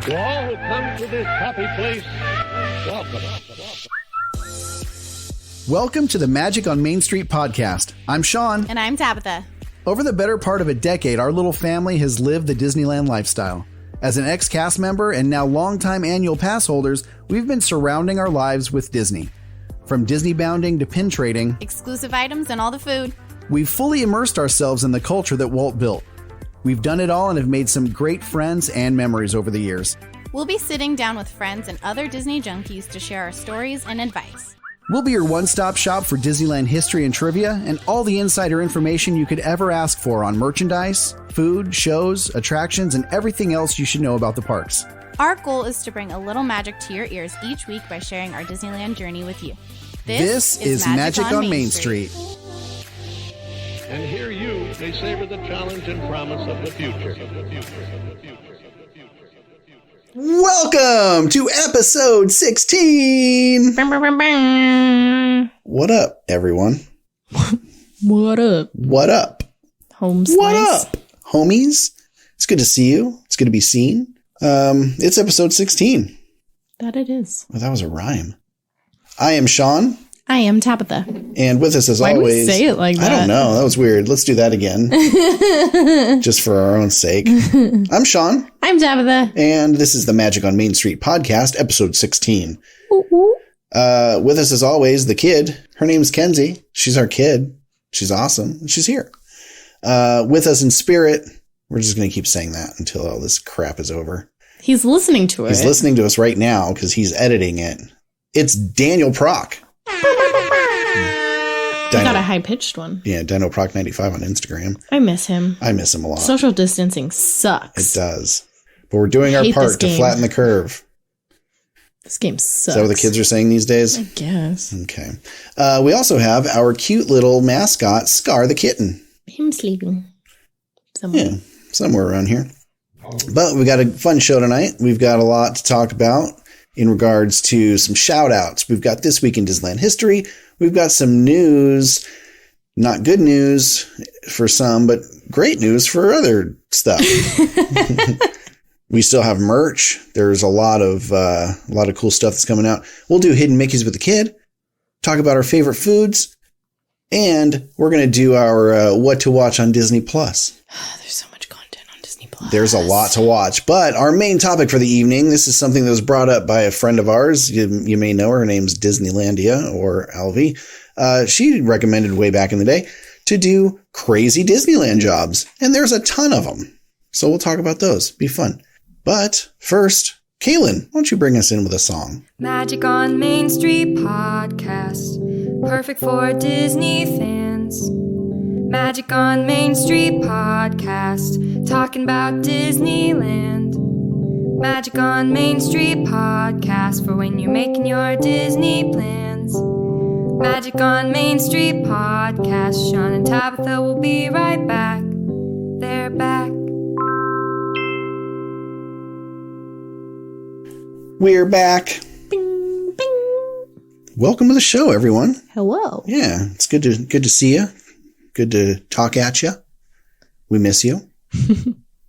To all who come to this happy place, welcome. Welcome to the Magic on Main Street podcast. I'm Sean. And I'm Tabitha. Over the better part of a decade, our little family has lived the Disneyland lifestyle. As an ex-cast member and now longtime annual pass holders, we've been surrounding our lives with Disney. From Disney bounding to pin trading, exclusive items and all the food. We've fully immersed ourselves in the culture that Walt built. We've done it all and have made some great friends and memories over the years. We'll be sitting down with friends and other Disney junkies to share our stories and advice. We'll be your one-stop shop for Disneyland history and trivia and all the insider information you could ever ask for on merchandise, food, shows, attractions, and everything else you should know about the parks. Our goal is to bring a little magic to your ears each week by sharing our Disneyland journey with you. This is Magic on Main Street. And here you may savor the challenge and promise of the future. Welcome to episode 16. What up, everyone? What up? What up? Home slice. What up, homies? It's good to see you. It's good to be seen. It's episode 16. That it is. Well, that was a rhyme. I am Sean. I am Tabitha. And with us as Why always. Why do we say it like that? I don't know. That was weird. Let's do that again. Just for our own sake. I'm Sean. I'm Tabitha. And this is the Magic on Main Street podcast, episode 16. Ooh, ooh. With us as always, the kid. Her name's Kenzie. She's our kid. She's awesome. She's here. With us in spirit. We're just going to keep saying that until all this crap is over. He's listening to it. He's listening to us right now because he's editing it. It's Daniel Proc. He got a high-pitched one. Yeah, Dino Proc 95 on Instagram. I miss him. I miss him a lot. Social distancing sucks. It does. But we're doing our part to flatten the curve. This game sucks. Is that what the kids are saying these days? I guess. Okay. We also have our cute little mascot, Scar the kitten. Him sleeping. Somewhere. Yeah, somewhere around here. But we got a fun show tonight. We've got a lot to talk about in regards to some shout outs. We've got This Week in Disneyland History. We've got some news, not good news for some, but great news for other stuff. We still have merch. There's a lot of cool stuff that's coming out. We'll do Hidden Mickeys with the kid, talk about our favorite foods, and we're going to do our what to watch on Disney Plus. There's so much content on Disney Plus. There's a lot to watch, but our main topic for the evening, this is something that was brought up by a friend of ours. You may know her. Her name's Disneylandia or Alvy. She recommended way back in the day to do crazy Disneyland jobs, and there's a ton of them. So we'll talk about those. Be fun. But first, Kaylin, why don't you bring us in with a song? Magic on Main Street podcast, perfect for Disney fans. Magic on Main Street podcast, talking about Disneyland. Magic on Main Street podcast, for when you're making your Disney plans. Magic on Main Street podcast, Sean and Tabitha will be right back. They're back. We're back. Bing, bing. Welcome to the show, everyone. Hello. Yeah, it's good to see you. Good to talk at you. We miss you.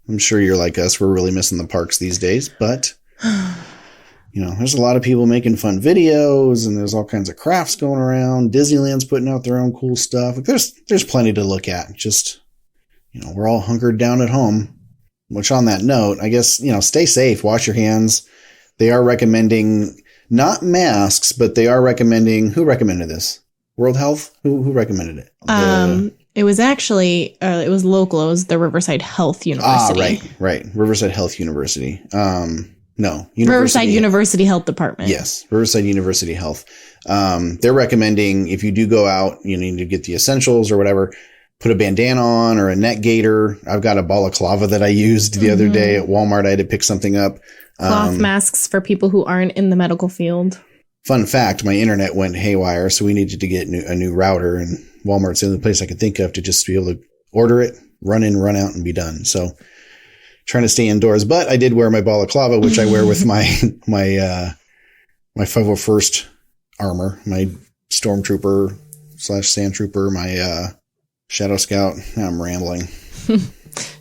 I'm sure you're like us. We're really missing the parks these days, but you know, there's a lot of people making fun videos and there's all kinds of crafts going around. Disneyland's putting out their own cool stuff. There's plenty to look at. Just, you know, we're all hunkered down at home, which on that note, I guess, you know, stay safe, wash your hands. They are recommending not masks, but they are recommending, who recommended this? World Health? Who recommended it? It was actually, it was local. It was the Riverside Health University. Right. Riverside Health University. No. Riverside University Health Department. Yes. Riverside University Health. They're recommending if you do go out, you need to get the essentials or whatever, put a bandana on or a neck gaiter. I've got a balaclava that I used the other day at Walmart. I had to pick something up. Cloth masks for people who aren't in the medical field. Fun fact, my internet went haywire, so we needed to get a new router, and Walmart's the only place I could think of to just be able to order it, run in, run out, and be done. So trying to stay indoors, but I did wear my balaclava, which I wear with my 501st armor, my stormtrooper / sand trooper, my Shadow Scout. Now I'm rambling.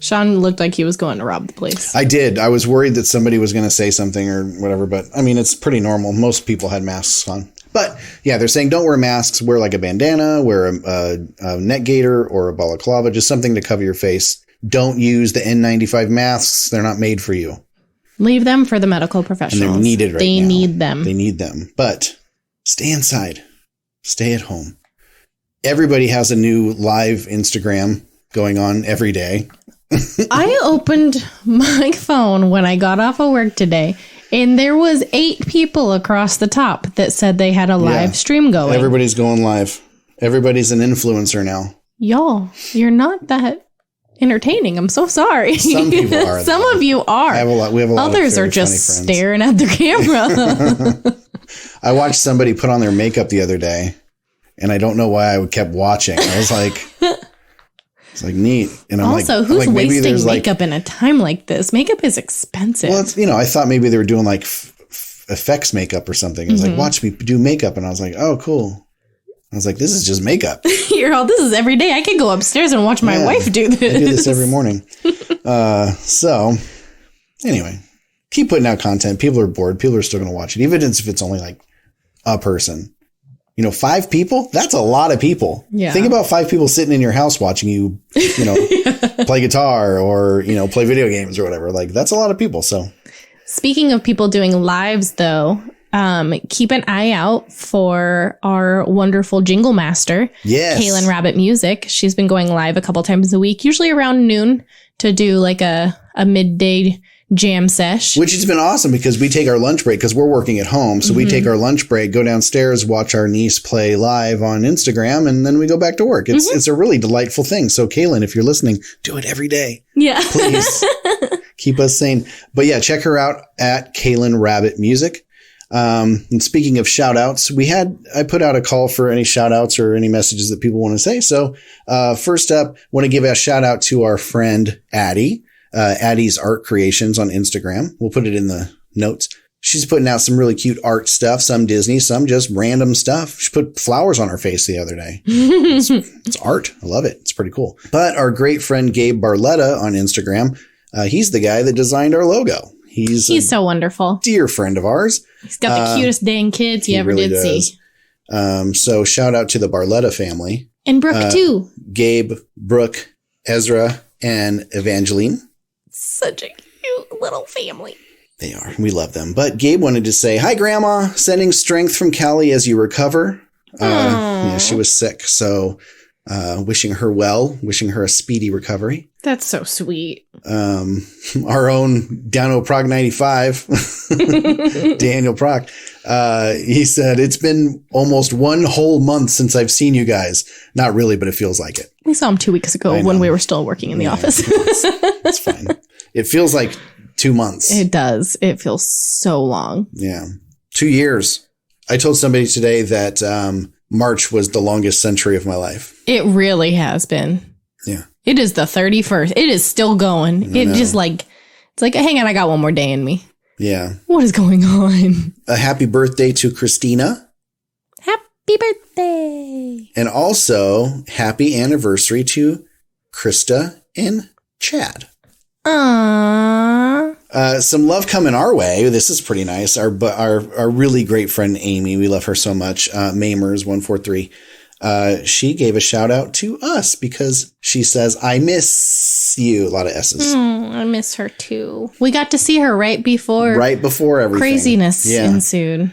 Sean looked like he was going to rob the place. I did. I was worried that somebody was going to say something or whatever, but I mean, it's pretty normal. Most people had masks on. But yeah, they're saying don't wear masks. Wear like a bandana, wear a neck gaiter or a balaclava, just something to cover your face. Don't use the N95 masks. They're not made for you. Leave them for the medical professionals. And they're needed right now. They need them. They need them. But stay inside. Stay at home. Everybody has a new live Instagram going on every day. I opened my phone when I got off of work today, and there was 8 people across the top that said they had a live stream going. Everybody's going live. Everybody's an influencer now. Y'all, you're not that entertaining. I'm so sorry. Some people are. Some of you are. We have a lot Others of are just funny friends. staring at the camera. I watched somebody put on their makeup the other day, and I don't know why I kept watching. I was like, it's like neat. And I'm also, like, who's maybe wasting there's makeup in a time like this? Makeup is expensive. Well, it's, I thought maybe they were doing like effects makeup or something. I was like, watch me do makeup. And I was like, oh, cool. I was like, this is just makeup. You're all, this is every day. I could go upstairs and watch my wife do this. I do this every morning. So anyway, keep putting out content. People are bored. People are still going to watch it, even if it's only like a person. 5 people, that's a lot of people. Yeah. Think about 5 people sitting in your house watching you, play guitar or, play video games or whatever. Like, that's a lot of people. So speaking of people doing lives, though, keep an eye out for our wonderful jingle master, yes, Kaylin Rabbit Music. She's been going live a couple times a week, usually around noon, to do like a midday jam sesh. Which has been awesome because we take our lunch break because we're working at home. So we take our lunch break, go downstairs, watch our niece play live on Instagram, and then we go back to work. It's a really delightful thing. So Kaylin, if you're listening, do it every day. Yeah. Please keep us sane. But yeah, check her out at Kaylin Rabbit Music. And speaking of shout outs, I put out a call for any shout outs or any messages that people want to say. So, first up, want to give a shout out to our friend Addie. Addie's Art Creations on Instagram. We'll put it in the notes. She's putting out some really cute art stuff, some Disney, some just random stuff. She put flowers on her face the other day. It's art. I love it. It's pretty cool. But our great friend Gabe Barletta on Instagram, he's the guy that designed our logo. He's so wonderful. Dear friend of ours. He's got the cutest dang kids you ever really did does. see. So shout out to the Barletta family. And Brooke, too. Gabe, Brooke, Ezra, and Evangeline. Such a cute little family. They are. We love them. But Gabe wanted to say, hi, Grandma. Sending strength from Callie as you recover. She was sick. So wishing her well, wishing her a speedy recovery. That's so sweet. Our own Dano Prog 95, Daniel Prog, he said, it's been almost 1 whole month since I've seen you guys. Not really, but it feels like it. We saw him 2 weeks ago when we were still working in the office. It's fine. It feels like 2 months. It does. It feels so long. Yeah. 2 years. I told somebody today that March was the longest century of my life. It really has been. Yeah. It is the 31st. It is still going. It's like, hang on, I got one more day in me. Yeah. What is going on? A happy birthday to Christina. Happy birthday. And also happy anniversary to Krista and Chad. Aww. Some love coming our way. This is pretty nice. Our really great friend Amy, we love her so much. Mamers143. She gave a shout out to us because she says, I miss you. A lot of S's. I miss her too. We got to see her right before everything. Craziness ensued.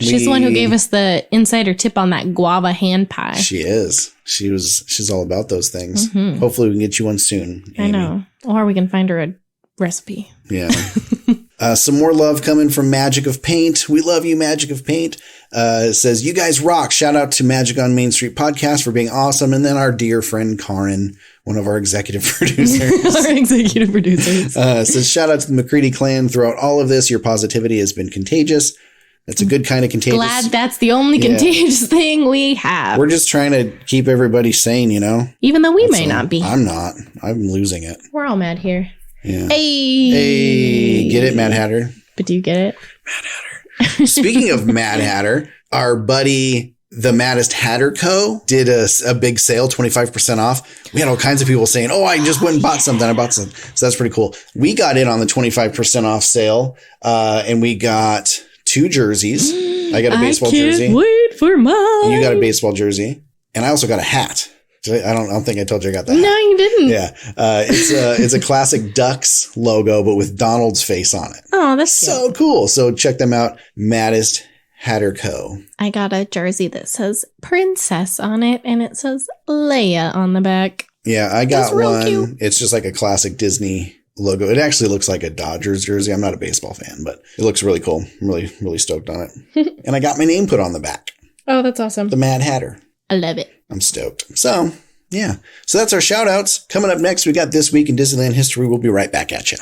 She's the one who gave us the insider tip on that guava hand pie. She is. She's all about those things. Mm-hmm. Hopefully we can get you one soon, Amy. I know. Or we can find her a recipe. Yeah. Some more love coming from Magic of Paint. We love you, Magic of Paint. It says, you guys rock. Shout out to Magic on Main Street podcast for being awesome. And then our dear friend Karin, one of our executive producers. Says, shout out to the McCready clan. Throughout all of this, your positivity has been contagious. That's a good kind of contagious. Glad that's the only contagious thing we have. We're just trying to keep everybody sane, Even though we may not be. I'm not. I'm losing it. We're all mad here. Yeah. Hey. Get it, Mad Hatter? But do you get it? Mad Hatter. Speaking of Mad Hatter, our buddy the Maddest Hatter Co. did a big sale, 25% off. We had all kinds of people saying, oh, I just went and bought something. I bought something. So that's pretty cool. We got in on the 25% off sale, and we got 2 jerseys. I got a baseball jersey. I can't wait for mine. You got a baseball jersey. And I also got a hat. I don't think I told you I got that. No, you didn't. Yeah. It's a classic Ducks logo, but with Donald's face on it. Oh, that's so cool. So check them out. Maddest Hatter Co. I got a jersey that says Princess on it, and it says Leia on the back. Yeah, I got That's real one. cute. It's just like a classic Disney logo. It actually looks like a Dodgers jersey. I'm not a baseball fan, but it looks really cool. I'm really, really stoked on it. And I got my name put on the back. Oh, that's awesome. The Mad Hatter. I love it. I'm stoked. So, yeah. So that's our shout outs. Coming up next, we got This Week in Disneyland History. We'll be right back at you.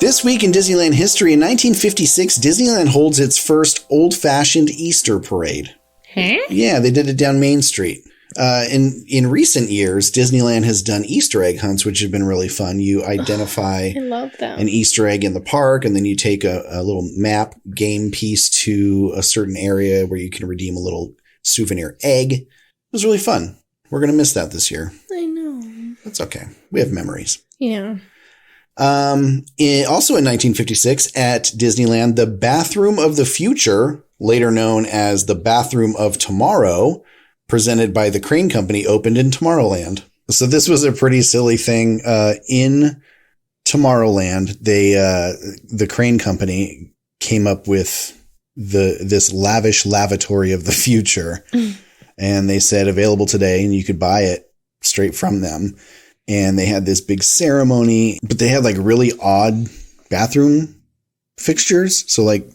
This week in Disneyland history, in 1956, Disneyland holds its first old-fashioned Easter parade. Huh? Yeah, they did it down Main Street. In recent years, Disneyland has done Easter egg hunts, which have been really fun. You identify I love that. an Easter egg in the park, and then you take a little map game piece to a certain area where you can redeem a little souvenir egg. It was really fun. We're going to miss that this year. I know. That's okay. We have memories. Yeah. Also in 1956 at Disneyland, the Bathroom of the Future, later known as the Bathroom of Tomorrow, presented by the Crane Company, opened in Tomorrowland. So this was a pretty silly thing. In Tomorrowland, the Crane Company came up with this lavish lavatory of the future, and they said available today, and you could buy it straight from them. And they had this big ceremony, but they had like really odd bathroom fixtures. So like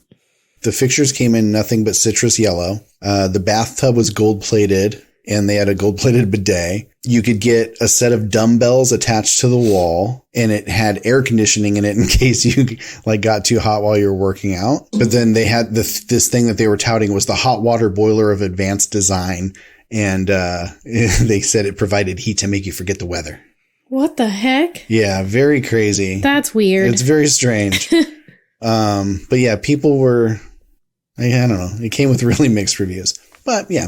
the fixtures came in nothing but citrus yellow. The bathtub was gold plated, and they had a gold plated bidet. You could get a set of dumbbells attached to the wall, and it had air conditioning in it in case you like got too hot while you were working out. But then they had this thing that they were touting was the hot water boiler of advanced design. And, they said it provided heat to make you forget the weather. What the heck? Yeah, very crazy. That's weird. It's very strange. But yeah, people were, I don't know. It came with really mixed reviews. But yeah,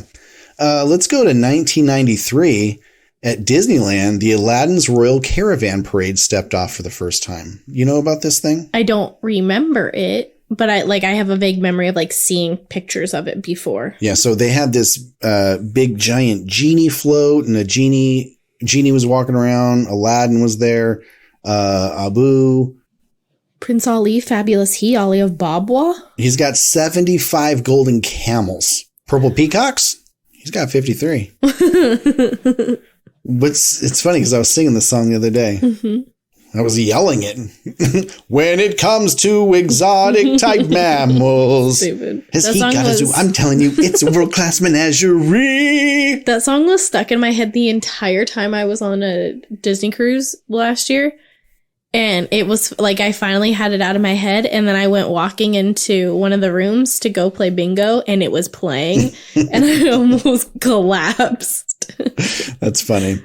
let's go to 1993 at Disneyland. The Aladdin's Royal Caravan Parade stepped off for the first time. You know about this thing? I don't remember it, but I have a vague memory of like seeing pictures of it before. Yeah, so they had this big giant genie float, and a genie was walking around. Aladdin was there. Abu. Prince Ali, Fabulous He, Ali of Babwa. He's got 75 golden camels. Purple peacocks? He's got 53. It's funny because I was singing this song the other day. Mm-hmm. I was yelling it. When it comes to exotic type mammals. Stupid. Has he got a zoo? I'm telling you, it's a world-class menagerie. That song was stuck in my head the entire time I was on a Disney cruise last year. And it was like I finally had it out of my head. And then I went walking into one of the rooms to go play bingo, and it was playing. And I almost collapsed. That's funny.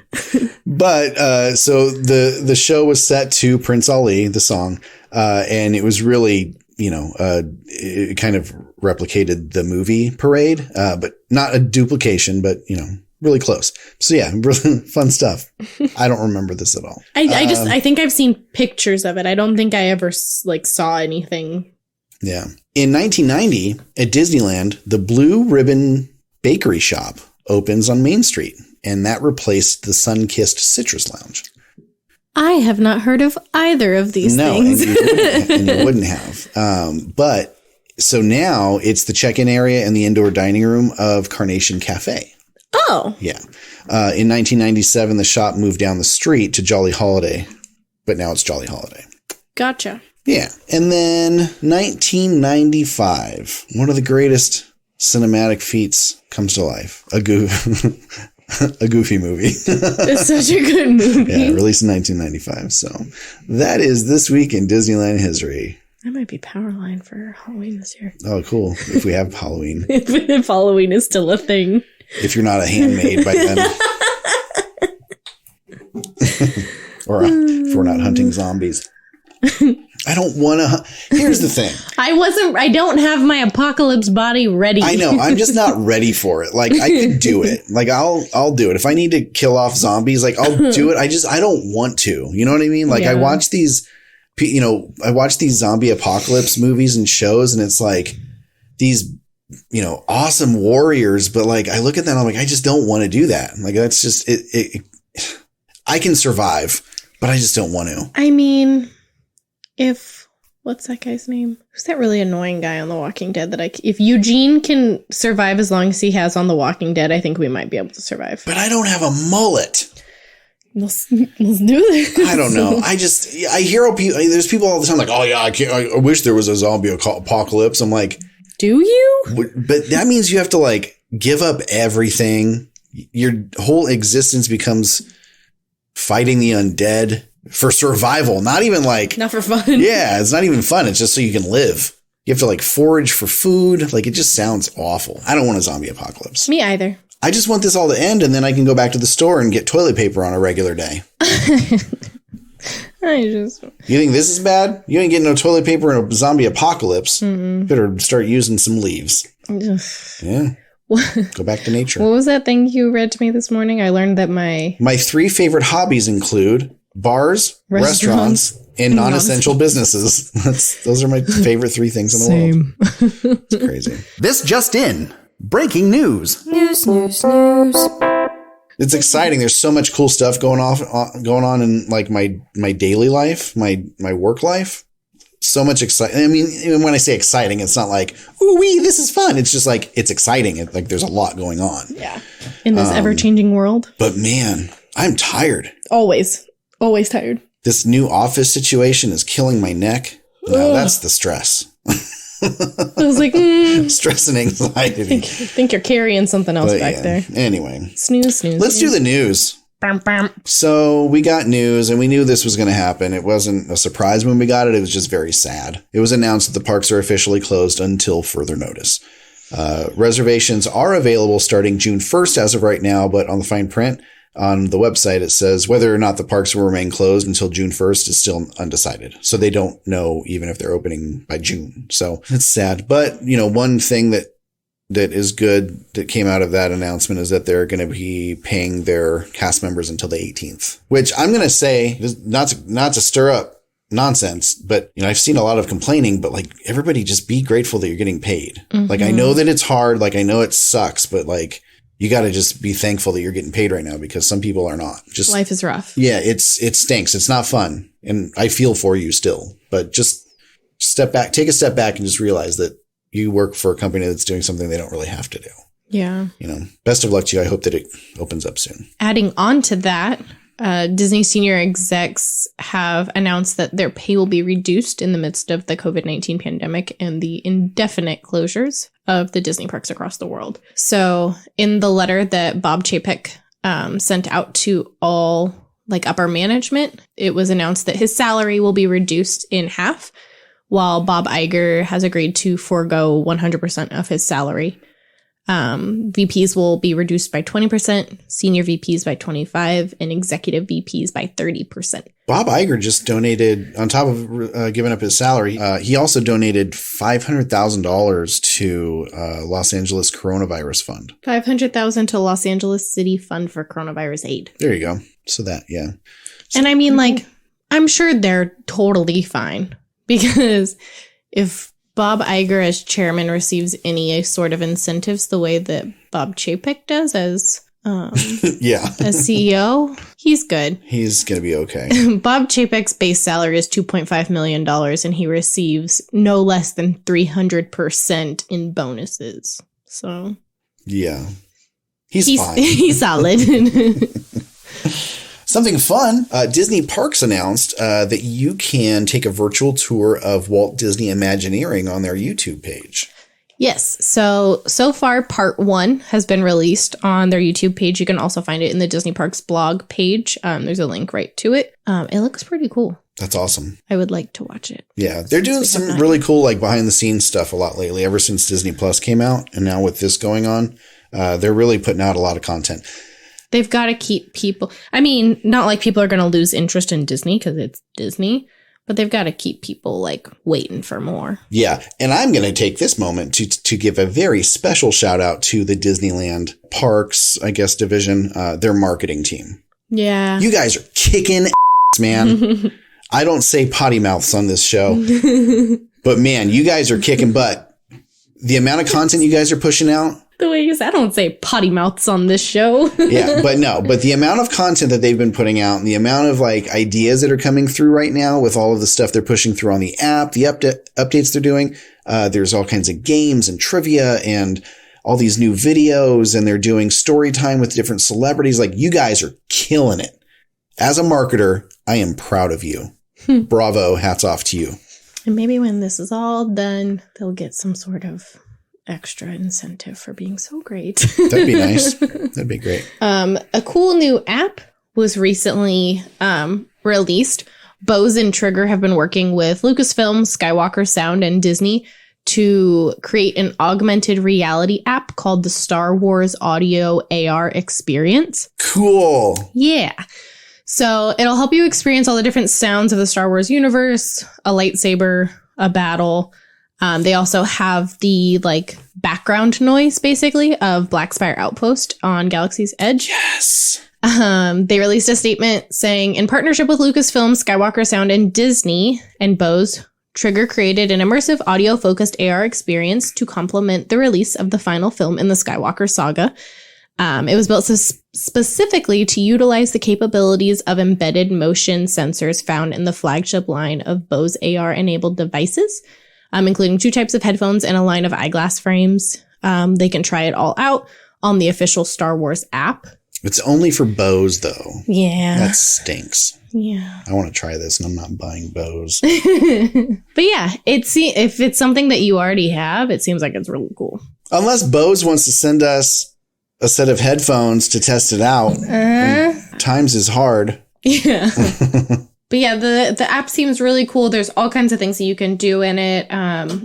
But so the show was set to Prince Ali, the song. And it was really, it kind of replicated the movie parade, but not a duplication, but, really close. So yeah, really fun stuff. I don't remember this at all. I think I've seen pictures of it. I don't think I ever saw anything. Yeah. In 1990 at Disneyland, the Blue Ribbon Bakery Shop opens on Main Street, and that replaced the Sun-Kissed Citrus Lounge. I have not heard of either of these things. And you wouldn't have. But so now it's the check-in area and the indoor dining room of Carnation Cafe. Oh. Yeah. In 1997, the shop moved down the street to Jolly Holiday, but now it's Jolly Holiday. Gotcha. Yeah. And then 1995, one of the greatest cinematic feats comes to life. A Goofy movie. It's such a good movie. Yeah, released in 1995. So that is This Week in Disneyland History. That might be Powerline for Halloween this year. Oh, cool. If we have Halloween. If Halloween is still a thing. If you're not a handmaid by then. Or if we're not hunting zombies. I don't want to. Here's the thing. I don't have my apocalypse body ready. I know. I'm just not ready for it. Like, I could do it. Like, I'll do it. If I need to kill off zombies, like, I'll do it. I don't want to. You know what I mean? Like, I watch these zombie apocalypse movies and shows, and it's like these, awesome warriors. But like, I look at them, I'm like, I just don't want to do that. Like, that's just it. I can survive, but I just don't want to. I mean, what's that guy's name? Who's that really annoying guy on The Walking Dead if Eugene can survive as long as he has on The Walking Dead, I think we might be able to survive. But I don't have a mullet. Let's do this. I don't know. I hear people, there's people all the time like, oh yeah, I wish there was a zombie apocalypse. I'm like, do you? But that means you have to like give up everything. Your whole existence becomes fighting the undead for survival. Not for fun. Yeah, it's not even fun. It's just so you can live. You have to like forage for food. Like, it just sounds awful. I don't want a zombie apocalypse. Me either. I just want this all to end, and then I can go back to the store and get toilet paper on a regular day. You think this is bad? You ain't getting no toilet paper in a zombie apocalypse. Mm-mm. Better start using some leaves. Yeah. Go back to nature. What was that thing you read to me this morning? I learned that my 3 favorite hobbies include bars, restaurants, and non-essential businesses. Those are my favorite 3 things in the world. It's crazy. This just in. Breaking news. News. It's exciting. There's so much cool stuff going on in like my daily life, my work life. So much exciting. I mean, even when I say exciting, it's not like, ooh wee, this is fun. It's just like, it's exciting. Like, there's a lot going on. Yeah. In this ever-changing world. But man, I'm tired. Always tired. This new office situation is killing my neck. No, that's the stress. I was like, stress and anxiety. I think you're carrying something else back there. Anyway. Snooze. Let's do the news. Bam, bam. So we got news, and we knew this was going to happen. It wasn't a surprise when we got it. It was just very sad. It was announced that the parks are officially closed until further notice. Reservations are available starting June 1st as of right now, but on the fine print on the website, it says whether or not the parks will remain closed until June 1st is still undecided. So they don't know even if they're opening by June. So it's sad. But, one thing that is good that came out of that announcement is that they're going to be paying their cast members until the 18th, which I'm going to say, not to stir up nonsense, but I've seen a lot of complaining, but like, everybody just be grateful that you're getting paid. Mm-hmm. Like, I know that it's hard. Like, I know it sucks, but like, you got to just be thankful that you're getting paid right now, because some people are not. Just life is rough. Yeah, it stinks. It's not fun. And I feel for you still, but just take a step back and just realize that you work for a company that's doing something they don't really have to do. Yeah. Best of luck to you. I hope that it opens up soon. Adding on to that, Disney senior execs have announced that their pay will be reduced in the midst of the COVID-19 pandemic and the indefinite closures of the Disney parks across the world. So in the letter that Bob Chapek sent out to all upper management, it was announced that his salary will be reduced in half, while Bob Iger has agreed to forego 100% of his salary. VPs will be reduced by 20%, senior VPs by 25%, and executive VPs by 30%. Bob Iger just donated, on top of giving up his salary, he also donated $500,000 to Los Angeles Coronavirus Fund. $500,000 to Los Angeles City Fund for Coronavirus Aid. There you go. So that, yeah. And I mean, I'm sure they're totally fine, because if Bob Iger as chairman receives any sort of incentives the way that Bob Chapek does as as CEO, he's good. He's going to be okay. Bob Chapek's base salary is $2.5 million, and he receives no less than 300% in bonuses. So yeah, he's fine. He's solid. Something fun, Disney Parks announced that you can take a virtual tour of Walt Disney Imagineering on their YouTube page. Yes. So far, part 1 has been released on their YouTube page. You can also find it in the Disney Parks blog page. There's a link right to it. It looks pretty cool. That's awesome. I would like to watch it. Yeah, they're doing some really cool behind the scenes stuff a lot lately, ever since Disney Plus came out. And now with this going on, they're really putting out a lot of content. They've got to keep people. I mean, not like people are going to lose interest in Disney because it's Disney, But they've got to keep people like waiting for more. Yeah. And I'm going to take this moment to give a very special shout out to the Disneyland Parks, I guess, division, their marketing team. Yeah. You guys are kicking ass, man. I don't say potty mouths on this show, but man, you guys are kicking butt. The amount of content you guys are pushing out. The way you said, I don't say potty mouths on this show. Yeah, but the amount of content that they've been putting out and the amount of like ideas that are coming through right now with all of the stuff they're pushing through on the app, the updates they're doing, there's all kinds of games and trivia and all these new videos, and they're doing story time with different celebrities. Like, you guys are killing it. As a marketer, I am proud of you. Bravo. Hats off to you. And maybe when this is all done, they'll get some sort of extra incentive for being so great. That'd be nice. That'd be great. A cool new app was recently released. Bose and Trigger have been working with Lucasfilm, Skywalker Sound, and Disney to create an augmented reality app called the Star Wars Audio AR Experience. Cool. Yeah. So it'll help you experience all the different sounds of the Star Wars universe, a lightsaber, a battle. They also have the like background noise, basically, of Black Spire Outpost on Galaxy's Edge. Yes. They released a statement saying, in partnership with Lucasfilm, Skywalker Sound, and Disney and Bose, Trigger created an immersive audio-focused AR experience to complement the release of the final film in the Skywalker saga. It was built specifically to utilize the capabilities of embedded motion sensors found in the flagship line of Bose AR-enabled devices, including 2 types of headphones and a line of eyeglass frames. They can try it all out on the official Star Wars app. It's only for Bose, though. Yeah. That stinks. Yeah. I want to try this, and I'm not buying Bose. But yeah, if it's something that you already have, it seems like it's really cool. Unless Bose wants to send us a set of headphones to test it out. Times is hard. Yeah. But yeah, the app seems really cool. There's all kinds of things that you can do in it.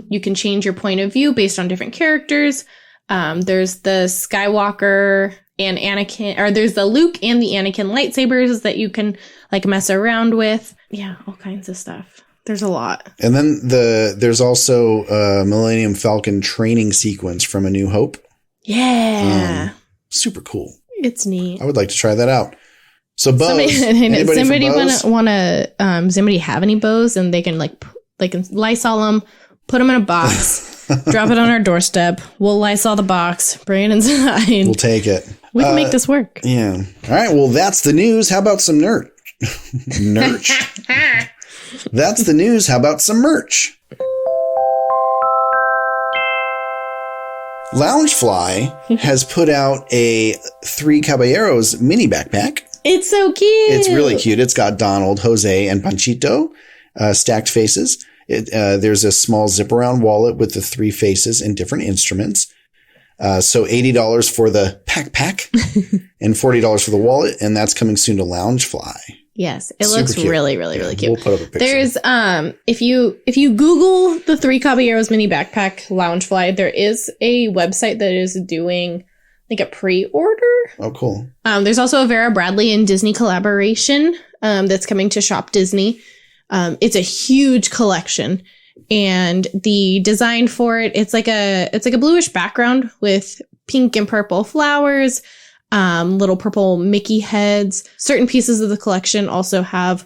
You can change your point of view based on different characters. There's the Skywalker and Anakin, or there's the Luke and the Anakin lightsabers that you can like mess around with. Yeah, all kinds of stuff. There's a lot. And then there's also a Millennium Falcon training sequence from A New Hope. Yeah. Super cool. It's neat. I would like to try that out. So Bose. Somebody does somebody have any Bose, and they can Lysol them, put them in a box, drop it on our doorstep. We'll Lysol the box, bring it inside. We'll take it. We can make this work. Yeah. All right. Well, that's the news. How about some Nurch? That's the news. How about some merch? Loungefly has put out a Three Caballeros mini backpack. It's so cute. It's really cute. It's got Donald, Jose, and Panchito, stacked faces. There's a small zip-around wallet with the 3 faces and different instruments. So $80 for the pack and $40 for the wallet, and that's coming soon to Loungefly. Yes, it Super looks cute. really, really, really cute. We'll put up a picture. There's if you Google the Three Caballeros mini backpack Loungefly, there is a website that is doing like a pre-order. Oh, cool. There's also a Vera Bradley and Disney collaboration that's coming to Shop Disney. It's a huge collection, and the design for it's like a bluish background with pink and purple flowers. Little purple Mickey heads. Certain pieces of the collection also have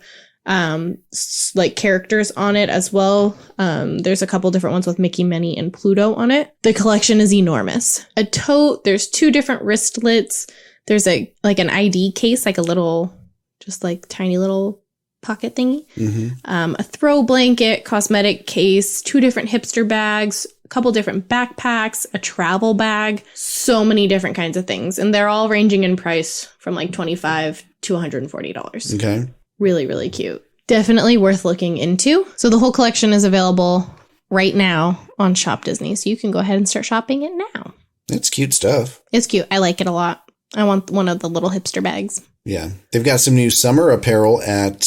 like characters on it as well. There's a couple different ones with Mickey, Minnie, and Pluto on it. The collection is enormous. A tote. There's 2 different wristlets. There's an ID case, like a little, just like tiny little pocket thingy. Mm-hmm. A throw blanket, cosmetic case, 2 different hipster bags, a couple different backpacks, a travel bag, so many different kinds of things. And they're all ranging in price from like $25 to $140. Okay. Really, really cute. Definitely worth looking into. So the whole collection is available right now on Shop Disney. So you can go ahead and start shopping it now. It's cute stuff. It's cute. I like it a lot. I want one of the little hipster bags. Yeah. They've got some new summer apparel at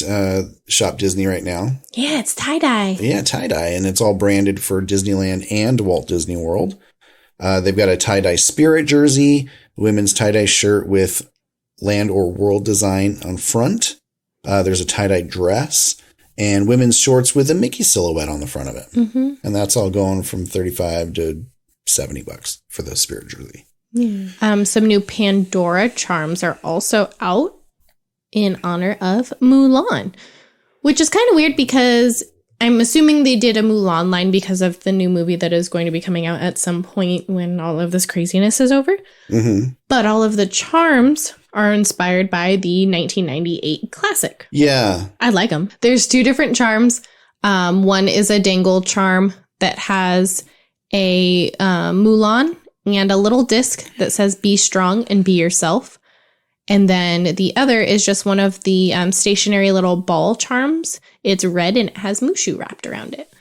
Shop Disney right now. Yeah, it's tie-dye. Yeah, tie-dye. And it's all branded for Disneyland and Walt Disney World. They've got a tie-dye Spirit jersey, women's tie-dye shirt with land or world design on front. There's a tie-dye dress and women's shorts with a Mickey silhouette on the front of it. Mm-hmm. And that's all going from $35 to $70 for the spirit jersey. Yeah. Some new Pandora charms are also out in honor of Mulan, which is kind of weird because I'm assuming they did a Mulan line because of the new movie that is going to be coming out at some point when all of this craziness is over. Mm-hmm. But all of the charms are inspired by the 1998 classic. Yeah. I like them. There's 2 different charms. One is a dangle charm that has a Mulan and a little disc that says be strong and be yourself. And then the other is just one of the stationary little ball charms. It's red and it has Mushu wrapped around it.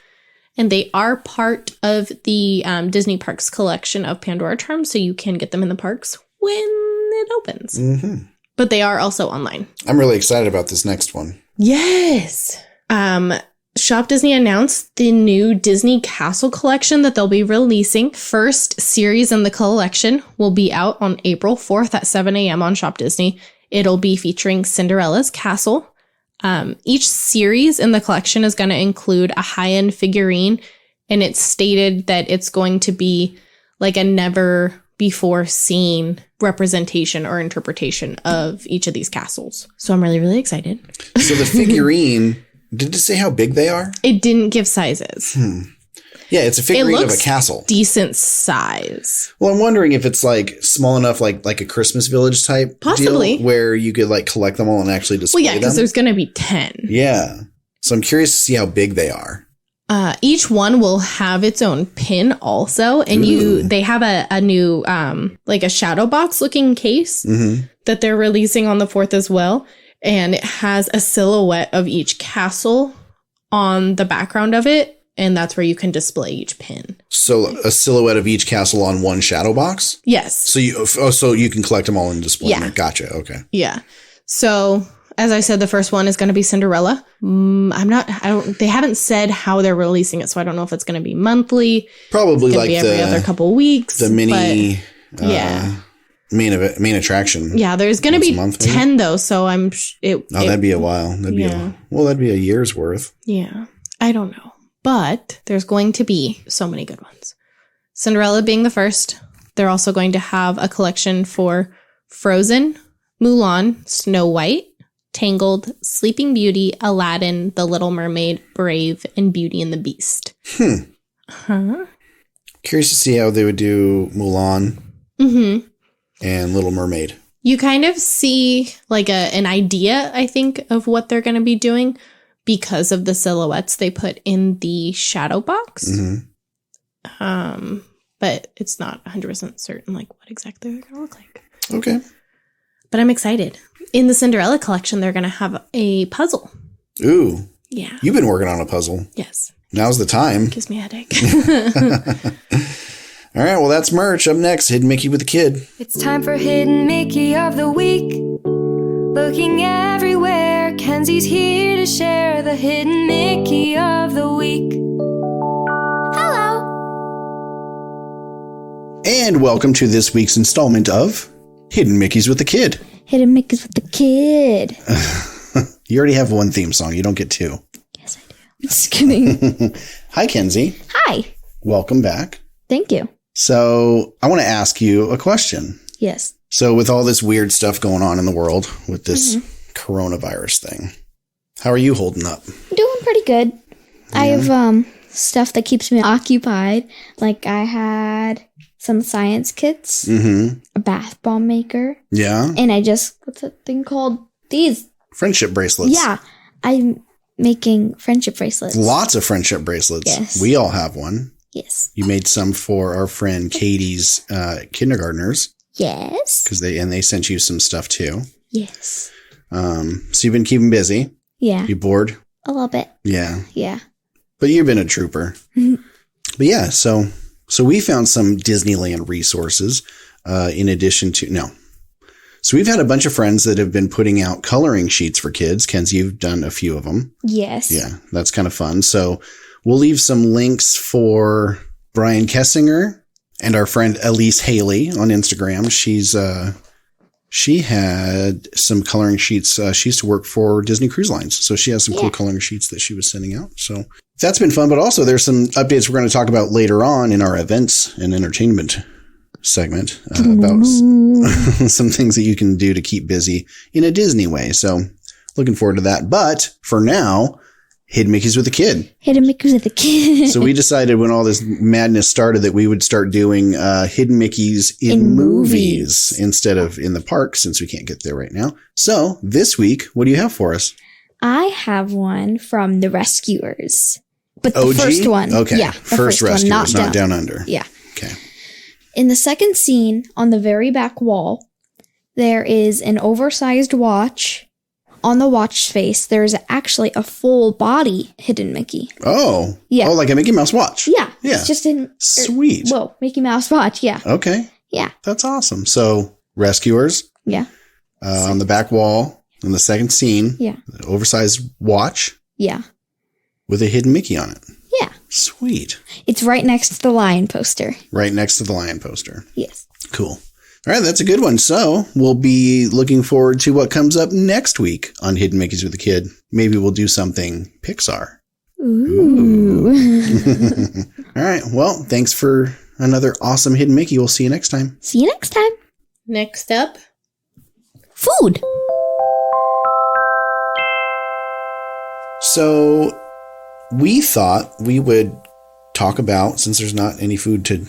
And they are part of the Disney Parks collection of Pandora charms, so you can get them in the parks when it opens. Mm-hmm. But they are also online. I'm really excited about this next one. Yes. Shop Disney announced the new Disney Castle collection that they'll be releasing. First series in the collection will be out on April 4th at 7 a.m. on Shop Disney. It'll be featuring Cinderella's castle. Each series in the collection is going to include a high-end figurine, and it's stated that it's going to be like a never-before-seen representation or interpretation of each of these castles. So I'm really, really excited. So the figurine... Did it say how big they are? It didn't give sizes. Yeah, it's a figurine of a castle. Decent size. Well, I'm wondering if it's like small enough, like a Christmas Village type possibly deal, where you could like collect them all and actually display them. Well, yeah, because there's going to be 10. Yeah. So I'm curious to see how big they are. Each one will have its own pin also, and they have a new like a shadow box looking case that they're releasing on the 4th as well. And it has a silhouette of each castle on the background of it. And that's where you can display each pin. So a silhouette of each castle on one shadow box? Yes. So you can collect them all and display them. Gotcha. Okay. Yeah. So as I said, the first one is going to be Cinderella. They haven't said how they're releasing it. So I don't know if it's going to be monthly. Probably like every other couple weeks. The mini. Yeah. Main attraction. Yeah, there's going to be 10 though, so that'd be a while. That'd be a year's worth. Yeah, I don't know, but there's going to be so many good ones. Cinderella being the first. They're also going to have a collection for Frozen, Mulan, Snow White, Tangled, Sleeping Beauty, Aladdin, The Little Mermaid, Brave, and Beauty and the Beast. Curious to see how they would do Mulan. And Little Mermaid. You kind of see like an idea, I think, of what they're going to be doing because of the silhouettes they put in the shadow box. But it's not 100% certain like what exactly they're going to look like. Okay. But I'm excited. In the Cinderella collection, they're going to have a puzzle. Ooh. Yeah. You've been working on a puzzle. Yes. Now's the time. Gives me a headache. All right, well, that's merch. Up next, Hidden Mickey with the Kid. It's time for Hidden Mickey of the Week. Looking everywhere, Kenzie's here to share the Hidden Mickey of the Week. Hello. And welcome to this week's installment of Hidden Mickeys with the Kid. Hidden Mickeys with the Kid. You already have one theme song. You don't get 2. Yes, I do. Just kidding. Hi, Kenzie. Hi. Welcome back. Thank you. So I want to ask you a question. Yes. So with all this weird stuff going on in the world with this coronavirus thing, how are you holding up? Doing pretty good. Yeah. I have stuff that keeps me occupied. Like I had some science kits, a bath bomb maker. Yeah. And what's that thing called? These. Friendship bracelets. Yeah. I'm making friendship bracelets. Lots of friendship bracelets. Yes. We all have one. Yes. You made some for our friend Katie's kindergartners. Yes. Because they sent you some stuff too. Yes. So you've been keeping busy. Yeah. You bored? A little bit. Yeah. Yeah. But you've been a trooper. But yeah, so we found some Disneyland resources in addition to So we've had a bunch of friends that have been putting out coloring sheets for kids. Kenzie, you've done a few of them. Yes. Yeah, that's kind of fun. So we'll leave some links for Brian Kessinger and our friend Elise Haley on Instagram. She's she had some coloring sheets. She used to work for Disney Cruise Lines, so she has some cool coloring sheets that she was sending out. So that's been fun. But also there's some updates we're going to talk about later on in our events and entertainment segment about some things that you can do to keep busy in a Disney way. So looking forward to that. But for now, Hidden Mickeys with a Kid. Hidden Mickeys with a Kid. So we decided when all this madness started that we would start doing Hidden Mickeys in movies instead of in the park, since we can't get there right now. So this week, what do you have for us? I have one from The Rescuers. But the OG? first one. Okay. Yeah, the first one, Rescuers, not Down Under. Yeah. Okay. In the second scene, on the very back wall, there is an oversized watch. On the watch face, there's actually a full body Hidden Mickey. Oh. Yeah. Oh, like a Mickey Mouse watch. Yeah. Yeah. It's just in... Sweet. Whoa, Mickey Mouse watch, yeah. Okay. Yeah. That's awesome. So, Rescuers. Yeah. On the back wall, in the second scene. Yeah. Oversized watch. Yeah. With a Hidden Mickey on it. Yeah. Sweet. It's right next to the lion poster. Right next to the lion poster. Yes. Cool. All right, that's a good one. So we'll be looking forward to what comes up next week on Hidden Mickeys with a Kid. Maybe we'll do something Pixar. Ooh. All right. Well, thanks for another awesome Hidden Mickey. We'll see you next time. See you next time. Next up, Food. So we thought we would talk about, since there's not any food to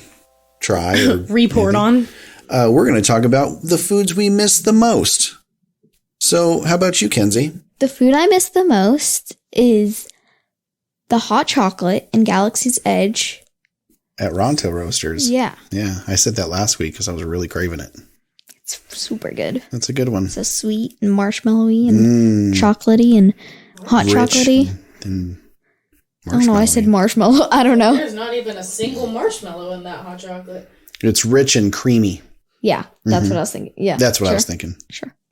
try or report on. We're going to talk about the foods we miss the most. So how about you, Kenzie? The food I miss the most is the hot chocolate in Galaxy's Edge. At Ronto Roasters. Yeah. Yeah, I said that last week because I was really craving it. It's super good. That's a good one. It's so sweet and marshmallowy and chocolatey and hot Rich chocolatey. And I don't know. I said marshmallow. I don't know. There's not even a single marshmallow in that hot chocolate. It's rich and creamy. Yeah, that's what I was thinking. Yeah, That's what I was thinking.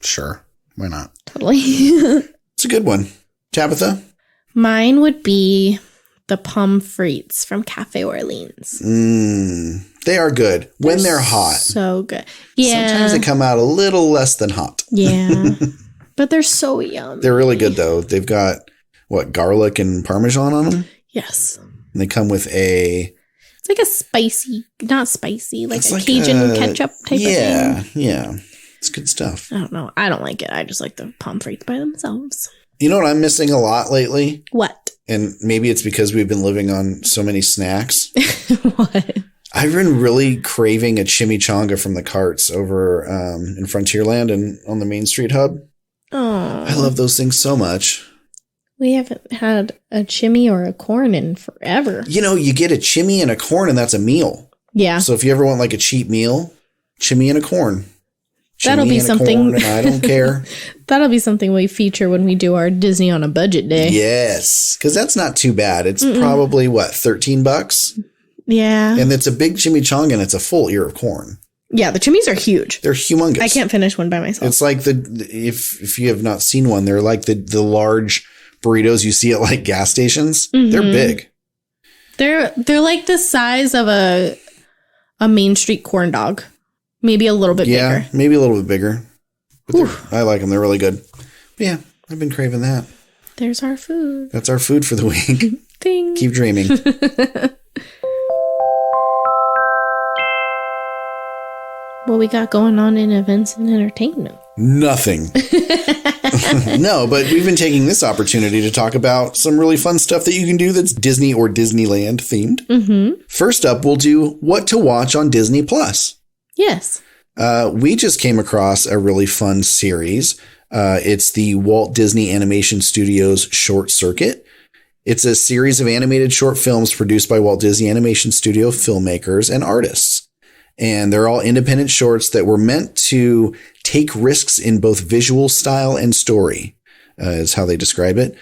Sure, Why not? totally. It's a good one. Tabitha? Mine would be the pommes frites from Cafe Orleans. They are good when they're hot. So good. Yeah. Sometimes they come out a little less than hot. Yeah. But they're so yummy. They're really good, though. They've got, garlic and Parmesan on them? Yes. And they come with a... It's like a spicy, not spicy, like It's a like Cajun ketchup type of thing. Yeah. It's good stuff. I don't know. I don't like it. I just like the pommes frites by themselves. You know what I'm missing a lot lately? What? And maybe it's because we've been living on so many snacks. What? I've been really craving a chimichanga from the carts over in Frontierland and on the Main Street Hub. Oh. I love those things so much. We haven't had a chimmy or a corn in forever. You know, you get a chimmy and a corn and that's a meal. Yeah. So if you ever want like a cheap meal, chimmy and a corn. That'll Chimmy be and a something. corn, and I don't care. That'll be something we feature when we do our Disney on a budget day. Yes. Because that's not too bad. It's probably $13? Yeah. And it's a big chimichanga and it's a full ear of corn. Yeah, the chimmies are huge. They're humongous. I can't finish one by myself. It's like if you have not seen one, they're like the large burritos you see at like gas stations. They're big. They're like the size of a Main Street corn dog. Maybe a little bit bigger. Yeah, maybe a little bit bigger. But I like them. They're really good. But yeah, I've been craving that. There's our food. That's our food for the week. Ding. Keep dreaming. What we got going on in events and entertainment? Nothing. No, but we've been taking this opportunity to talk about some really fun stuff that you can do that's Disney or Disneyland themed. Mm-hmm. First up, we'll do what to watch on Disney Plus. Yes. We just came across a really fun series. It's the Walt Disney Animation Studios Short Circuit. It's a series of animated short films produced by Walt Disney Animation Studio filmmakers and artists. And they're all independent shorts that were meant to take risks in both visual style and story, is how they describe it.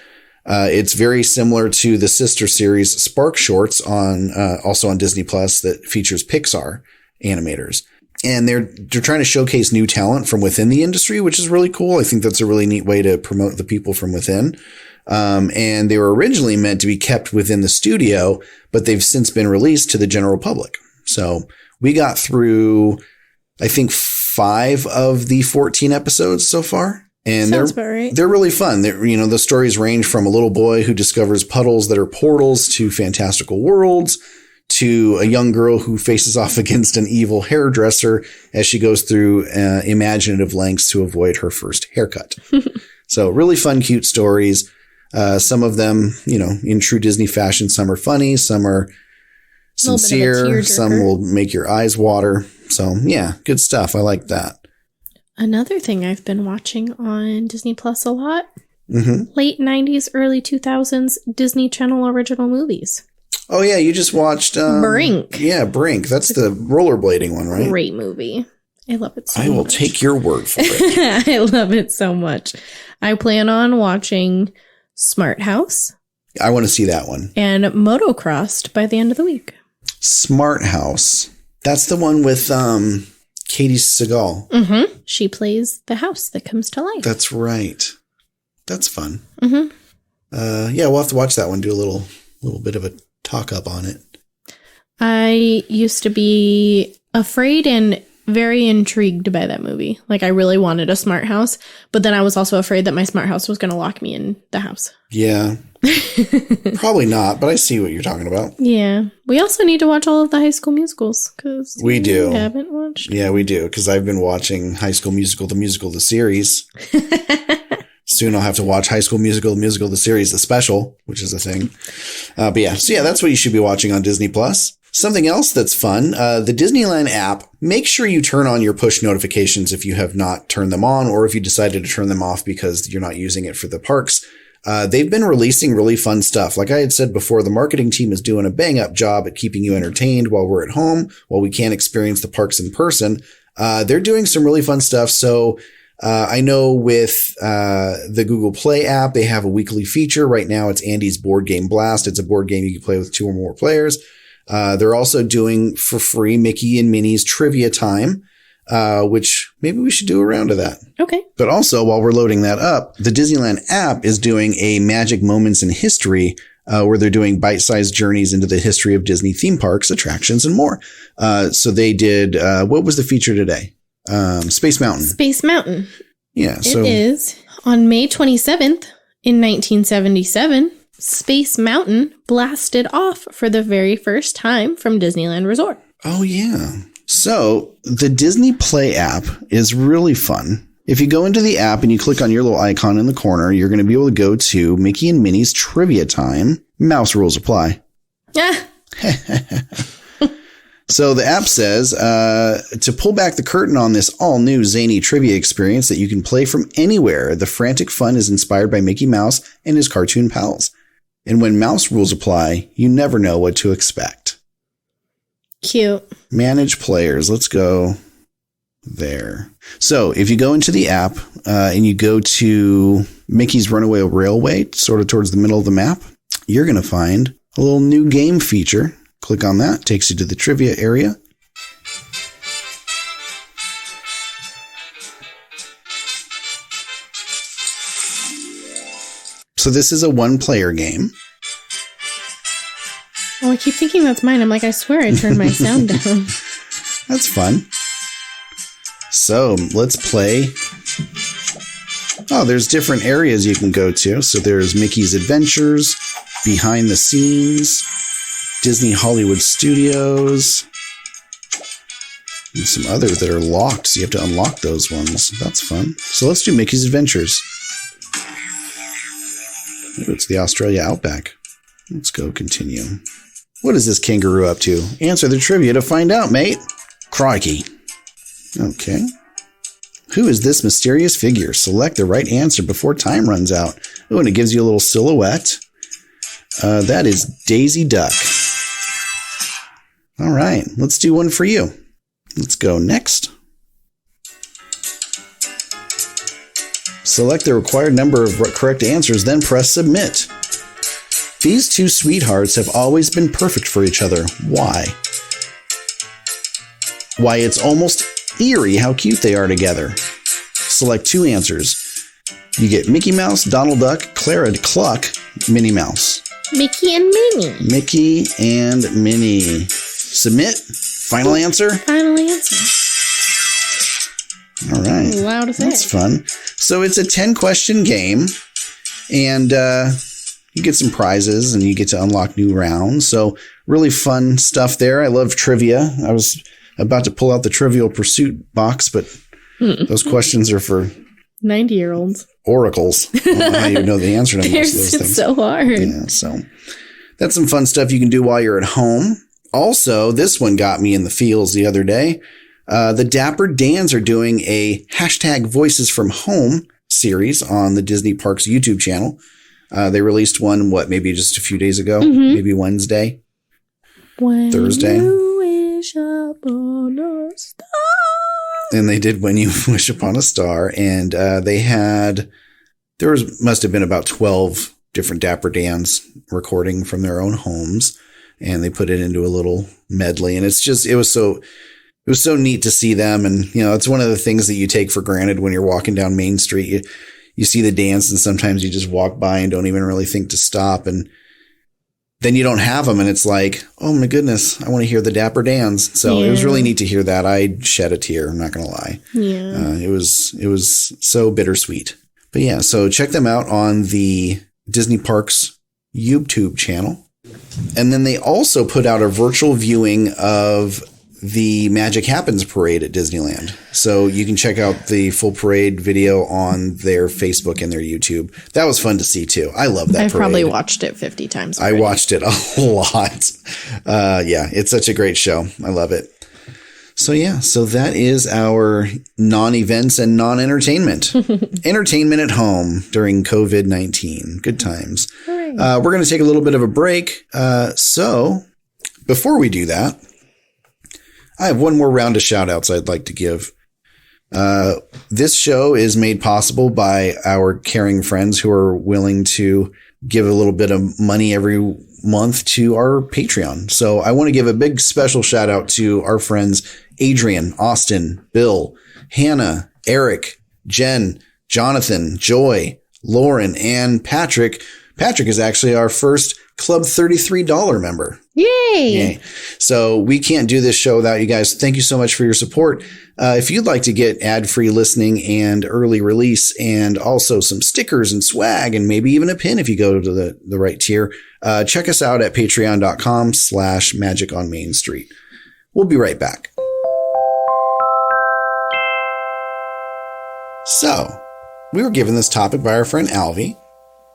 It's very similar to the sister series Spark Shorts on also on Disney Plus that features Pixar animators. And they're trying to showcase new talent from within the industry, which is really cool. I think that's a really neat way to promote the people from within. And they were originally meant to be kept within the studio, but they've since been released to the general public. So we got through, I think, 5 of the 14 episodes so far. And Sounds about right. they're really fun. The stories range from a little boy who discovers puddles that are portals to fantastical worlds, to a young girl who faces off against an evil hairdresser as she goes through imaginative lengths to avoid her first haircut. So really fun, cute stories. Some of them, in true Disney fashion, some are funny, some are sincere, some will make your eyes water. So yeah, good stuff. I like that. Another thing I've been watching on Disney Plus a lot, Mm-hmm. late 90s, early 2000s Disney Channel original movies. Oh yeah, you just watched Brink. Yeah, Brink. That's the rollerblading one, right? Great movie. I love it so much. I will take your word for it. I love it so much. I plan on watching Smart House I want to see that one. and Motocrossed by the end of the week. Smart House. That's the one with Katie Seagal. Mm-hmm. She plays the house that comes to life. That's right. That's fun. Mm-hmm. Yeah, we'll have to watch that one. Do a little bit of a talk up on it. I used to be afraid and very intrigued by that movie. Like, I really wanted a smart house, but then I was also afraid that my smart house was going to lock me in the house. Yeah. Probably not, but I see what you're talking about. Yeah. We also need to watch all of the High School Musicals because We do. haven't watched. Yeah, we do, because I've been watching High School Musical, the series. Soon I'll have to watch High School Musical, the series, the special, which is a thing. But yeah, so yeah, that's what you should be watching on Disney Plus. Something else that's fun, the Disneyland app, make sure you turn on your push notifications if you have not turned them on, or if you decided to turn them off because you're not using it for the parks. They've been releasing really fun stuff. Like I had said before, the marketing team is doing a bang up job at keeping you entertained while we're at home, while we can't experience the parks in person. They're doing some really fun stuff. So I know with the Google Play app, they have a weekly feature. Right now, it's Andy's Board Game Blast. It's a board game you can play with 2 or more players. They're also doing for free Mickey and Minnie's Trivia Time, which maybe we should do a round of that. Okay. But also, while we're loading that up, the Disneyland app is doing a Magic Moments in History, where they're doing bite-sized journeys into the history of Disney theme parks, attractions, and more. So they did, what was the feature today? Space Mountain. Space Mountain. Yeah. So It is on May 27th in 1977. Space Mountain blasted off for the very first time from Disneyland Resort. Oh, yeah. So the Disney Play app is really fun. If you go into the app and you click on your little icon in the corner, you're going to be able to go to Mickey and Minnie's Trivia Time. Mouse rules apply. Ah, So the app says to pull back the curtain on this all-new zany trivia experience that you can play from anywhere, the frantic fun is inspired by Mickey Mouse and his cartoon pals. And when mouse rules apply, you never know what to expect. cute. Manage players. Let's go there. So if you go into the app and you go to Mickey's Runaway Railway, sort of towards the middle of the map, you're going to find a little new game feature. Click on that. Takes you to the trivia area. So this is a one-player game. Oh, I keep thinking that's mine. I'm like, I swear I turned my sound down. That's fun. So let's play. Oh, there's different areas you can go to. So there's Mickey's Adventures, Behind the Scenes, Disney Hollywood Studios, and some others that are locked. So you have to unlock those ones. That's fun. So let's do Mickey's Adventures. Ooh, it's the Australia Outback. Let's go continue. What is this kangaroo up to? Answer the trivia to find out, mate. Crikey. Okay. Who is this mysterious figure? Select the right answer before time runs out. Oh, and it gives you a little silhouette. That is Daisy Duck. All right, let's do one for you. Let's go next. Select the required number of correct answers, then press submit. These two sweethearts have always been perfect for each other. Why? Why, it's almost eerie how cute they are together. Select 2 answers. You get Mickey Mouse, Donald Duck, Clara Cluck, Minnie Mouse. Mickey and Minnie. Mickey and Minnie. Submit. Final answer. Final answer. All right. Allowed to say That's it. fun. So it's a 10-question game, and you get some prizes, and you get to unlock new rounds. So really fun stuff there. I love trivia. I was about to pull out the Trivial Pursuit box, but those questions are for 90-year-olds. oracles. I don't know how you know the answer to They're most of those things. so hard. Yeah, so that's some fun stuff you can do while you're at home. Also, this one got me in the feels the other day. The Dapper Dans are doing a hashtag Voices from Home series on the Disney Parks YouTube channel. They released one, maybe just a few days ago, maybe Wednesday, Thursday. You wish upon a star. And they did When You Wish Upon a Star. And must have been about 12 different Dapper Dans recording from their own homes. And they put it into a little medley. And it was so neat to see them. And, it's one of the things that you take for granted when you're walking down Main Street. You see the dance, and sometimes you just walk by and don't even really think to stop. And then you don't have them. And it's like, oh my goodness, I want to hear the Dapper Dans. So It was really neat to hear that. I shed a tear. I'm not going to lie. Yeah. It was so bittersweet. But yeah, so check them out on the Disney Parks YouTube channel. And then they also put out a virtual viewing of the Magic Happens parade at Disneyland. So you can check out the full parade video on their Facebook and their YouTube. That was fun to see too. I love that I've parade. probably watched it 50 times I already. watched it a lot. Yeah, it's such a great show. I love it. So that is our non-events and non-entertainment. Entertainment at home during COVID-19. Good times. We're going to take a little bit of a break. So before we do that, I have one more round of shout outs I'd like to give. This show is made possible by our caring friends who are willing to give a little bit of money every month to our Patreon. So I want to give a big special shout out to our friends Adrian, Austin, Bill, Hannah, Eric, Jen, Jonathan, Joy, Lauren, and Patrick. Patrick is actually our first Club $33 member. Yay! So we can't do this show without you guys. Thank you so much for your support. If you'd like to get ad-free listening and early release and also some stickers and swag and maybe even a pin if you go to the right tier, check us out at patreon.com/Magic on Main Street. We'll be right back. So we were given this topic by our friend Alvy,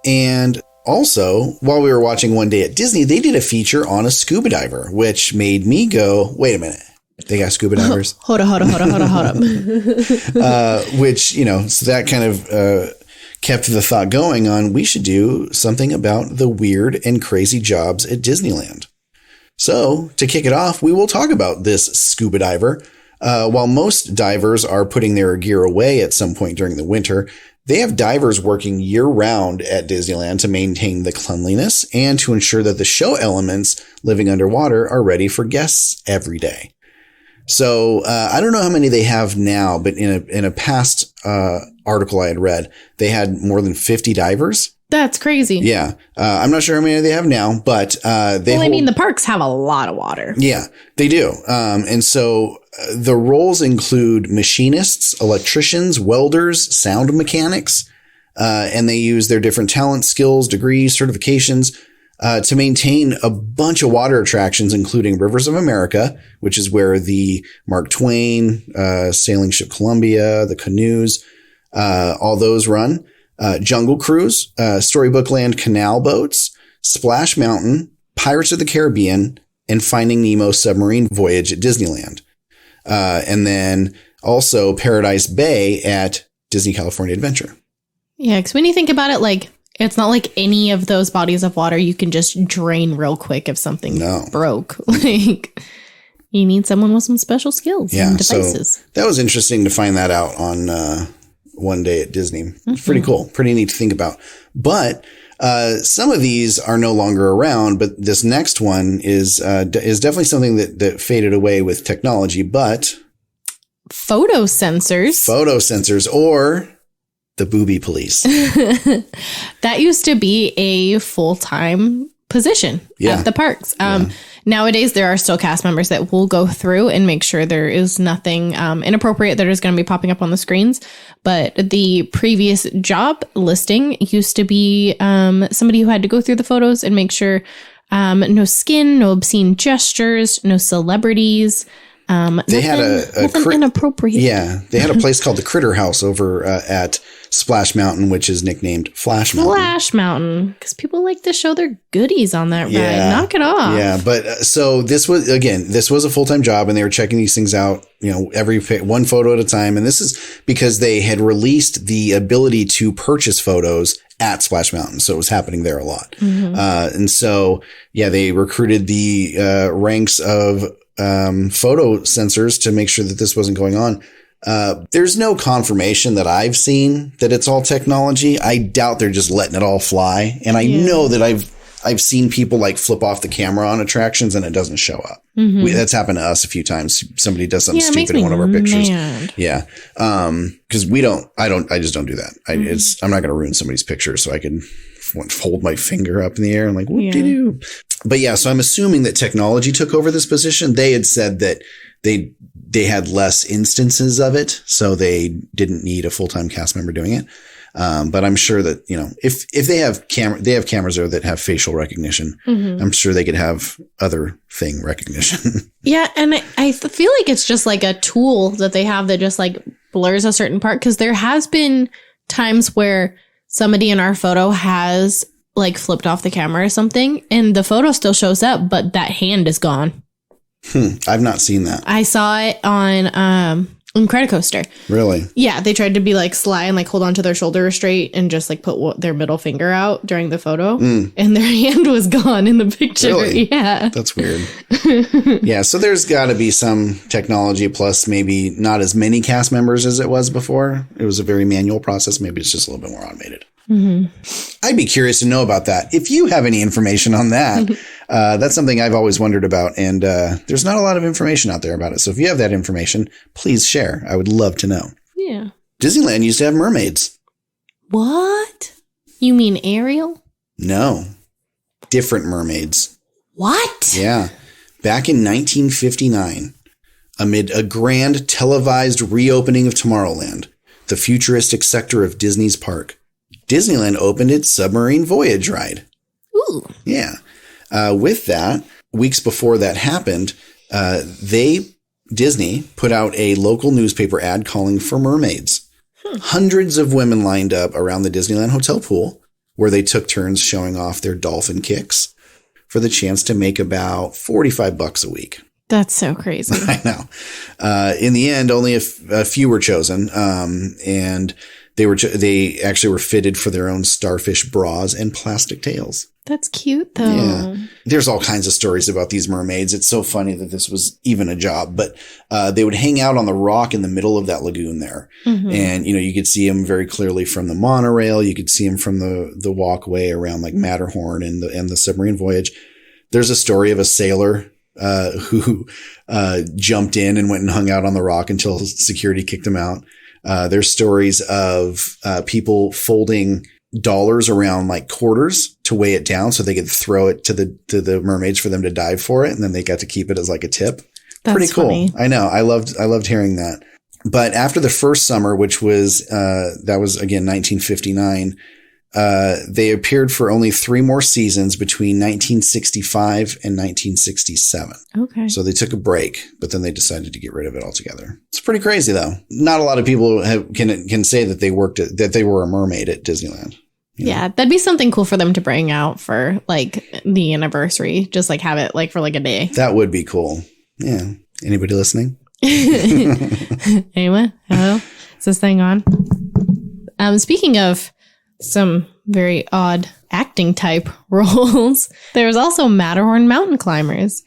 and also, while we were watching One Day at Disney, they did a feature on a scuba diver, which made me go, wait a minute. They got scuba divers? Hold up. Which, so that kind of kept the thought going on, we should do something about the weird and crazy jobs at Disneyland. So to kick it off, we will talk about this scuba diver. While most divers are putting their gear away at some point during the winter, they have divers working year-round at Disneyland to maintain the cleanliness and to ensure that the show elements living underwater are ready for guests every day. So I don't know how many they have now, but in a past article I had read, they had more than 50 divers. That's crazy. Yeah. I'm not sure how many they have now, but the parks have a lot of water. Yeah, they do. And so the roles include machinists, electricians, welders, sound mechanics, and they use their different talents, skills, degrees, certifications to maintain a bunch of water attractions, including Rivers of America, which is where the Mark Twain, Sailing Ship Columbia, the canoes, all those run. Jungle Cruise, Storybook Land canal boats, Splash Mountain, Pirates of the Caribbean, and Finding Nemo submarine voyage at Disneyland. And then also Paradise Bay at Disney California Adventure. Yeah, because when you think about it, it's not like any of those bodies of water you can just drain real quick if something broke. You need someone with some special skills and devices. So that was interesting to find that out on One Day at Disney. It's pretty cool. Pretty neat to think about. But some of these are no longer around, but this next one is definitely something that faded away with technology, but photo sensors or the booby police. That used to be a full-time position Yeah. at the parks. Nowadays, there are still cast members that will go through and make sure there is nothing inappropriate that is going to be popping up on the screens. But the previous job listing used to be somebody who had to go through the photos and make sure no skin, no obscene gestures, no celebrities. They had nothing inappropriate. Yeah, they had a place called the Critter House over at Splash Mountain, which is nicknamed Flash Mountain. Flash Mountain, because people like to show their goodies on that Yeah. ride. Knock it off. Yeah, but so this was a full-time job, and they were checking these things out, every one photo at a time. And this is because they had released the ability to purchase photos at Splash Mountain. So it was happening there a lot. And so, yeah, they recruited the ranks of photo sensors to make sure that this wasn't going on. There's no confirmation that I've seen that it's all technology. I doubt they're just letting it all fly. And I know that I've seen people like flip off the camera on attractions and it doesn't show up. That's happened to us a few times. Somebody does something stupid in one of our pictures. Mad. Yeah. Cause I just don't do that. I'm not going to ruin somebody's picture. So I can hold my finger up in the air and like, what do you do? But yeah, so I'm assuming that technology took over this position. They had said that they had less instances of it, so they didn't need a full-time cast member doing it. But I'm sure that, if they have cameras there that have facial recognition, I'm sure they could have other thing recognition. Yeah, and I feel like it's just like a tool that they have that just like blurs a certain part, because there has been times where somebody in our photo has like flipped off the camera or something and the photo still shows up, but that hand is gone. I've not seen that. I saw it on Incredicoaster. Really? Yeah, they tried to be like sly and like hold onto their shoulder straight and just like put their middle finger out during the photo, and their hand was gone in the picture. Really? Yeah, That's weird. Yeah, so there's got to be some technology, plus maybe not as many cast members as it was before. It was a very manual process. Maybe it's just a little bit more automated. I'd be curious to know about that. If you have any information on that, that's something I've always wondered about. And there's not a lot of information out there about it. So if you have that information, please share. I would love to know. yeah. Disneyland used to have mermaids. What? You mean Ariel? No, different mermaids. What? Yeah. Back in 1959, amid a grand televised reopening of Tomorrowland, the futuristic sector of Disney's park, Disneyland opened its submarine voyage ride. Ooh. Yeah. With that, weeks before that happened, Disney put out a local newspaper ad calling for mermaids. Hundreds of women lined up around the Disneyland hotel pool, where they took turns showing off their dolphin kicks for the chance to make about $45 a week. That's so crazy. I know. In the end, only a few were chosen, and they actually were fitted for their own starfish bras and plastic tails. That's cute, though. Yeah. There's all kinds of stories about these mermaids. It's so funny that this was even a job, but they would hang out on the rock in the middle of that lagoon there. And, you could see them very clearly from the monorail. You could see them from the walkway around like Matterhorn and the submarine voyage. There's a story of a sailor who jumped in and went and hung out on the rock until security kicked him out. There's stories of people folding dollars around like quarters to weigh it down so they could throw it to the mermaids for them to dive for it, and then they got to keep it as like a tip. That's pretty cool. funny. I know. I loved hearing that. But after the first summer, which was that was again 1959, they appeared for only 3 more seasons between 1965 and 1967. Okay. So they took a break, but then they decided to get rid of it altogether. It's pretty crazy, though. Not a lot of people can say that they were a mermaid at Disneyland. Yeah, that'd be something cool for them to bring out for like the anniversary. Just like have it like for like a day. That would be cool. Yeah. Anybody listening? Anyone? Hello? Is this thing on? Speaking of some very odd acting type roles, there's also Matterhorn mountain climbers.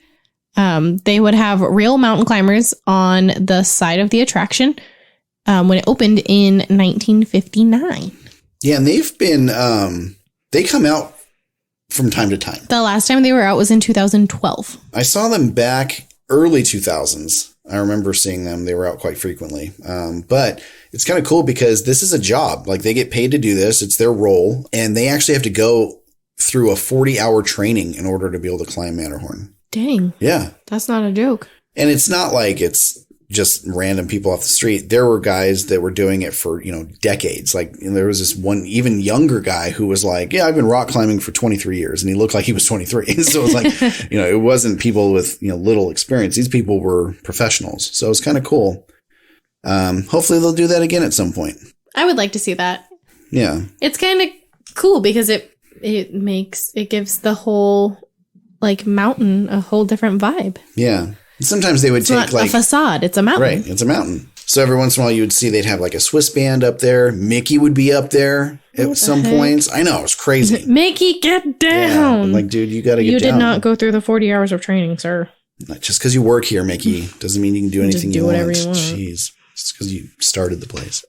They would have real mountain climbers on the side of the attraction when it opened in 1959. Yeah, and they've been they come out from time to time. The last time they were out was in 2012. I saw them back early 2000s. I remember seeing them. They were out quite frequently. But it's kind of cool because this is a job. Like they get paid to do this. It's their role. And they actually have to go through a 40-hour training in order to be able to climb Matterhorn. Dang. Yeah. That's not a joke. And it's not like it's just random people off the street. There were guys that were doing it for, decades. Like there was this one even younger guy who was like, yeah, I've been rock climbing for 23 years. And he looked like he was 23. So it was like, it wasn't people with, little experience. These people were professionals. So it was kind of cool. Hopefully they'll do that again at some point. I would like to see that. Yeah. It's kind of cool because it gives the whole mountain a whole different vibe. Yeah. Sometimes they would take not a facade, it's a mountain. Right, it's a mountain. So every once in a while you would see they'd have a Swiss band up there. Mickey would be up there at some points. I know, it was crazy. Mickey, get down. Yeah, dude, you got to get down. You did not go through the 40 hours of training, sir. Just because you work here, Mickey, doesn't mean you can do anything you want. Whatever you want. Jeez. Just because you started the place.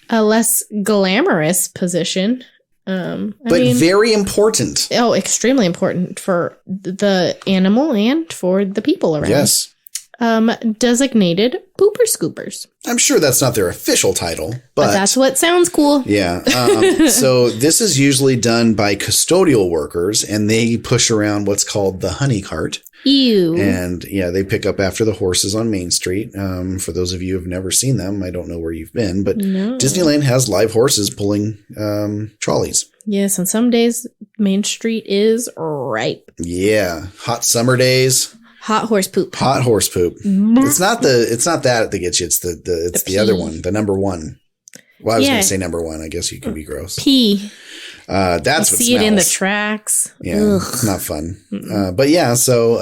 A less glamorous position. Very important. Oh, extremely important for the animal and for the people around. Yes. Designated pooper scoopers. I'm sure that's not their official title, but that's what sounds cool. Yeah. So this is usually done by custodial workers, and they push around what's called the honey cart. Ew. And they pick up after the horses on Main Street. For those of you who have never seen them, I don't know where you've been, but no. Disneyland has live horses pulling trolleys. Yes, and some days Main Street is ripe. Yeah, hot summer days. Hot horse poop. Hot horse poop. It's not that gets you. It's the other one, the number one. Well, I was going to say number one. I guess you can be gross. Pee. That's what see smells. it in the tracks. Yeah, it's not fun. But yeah, so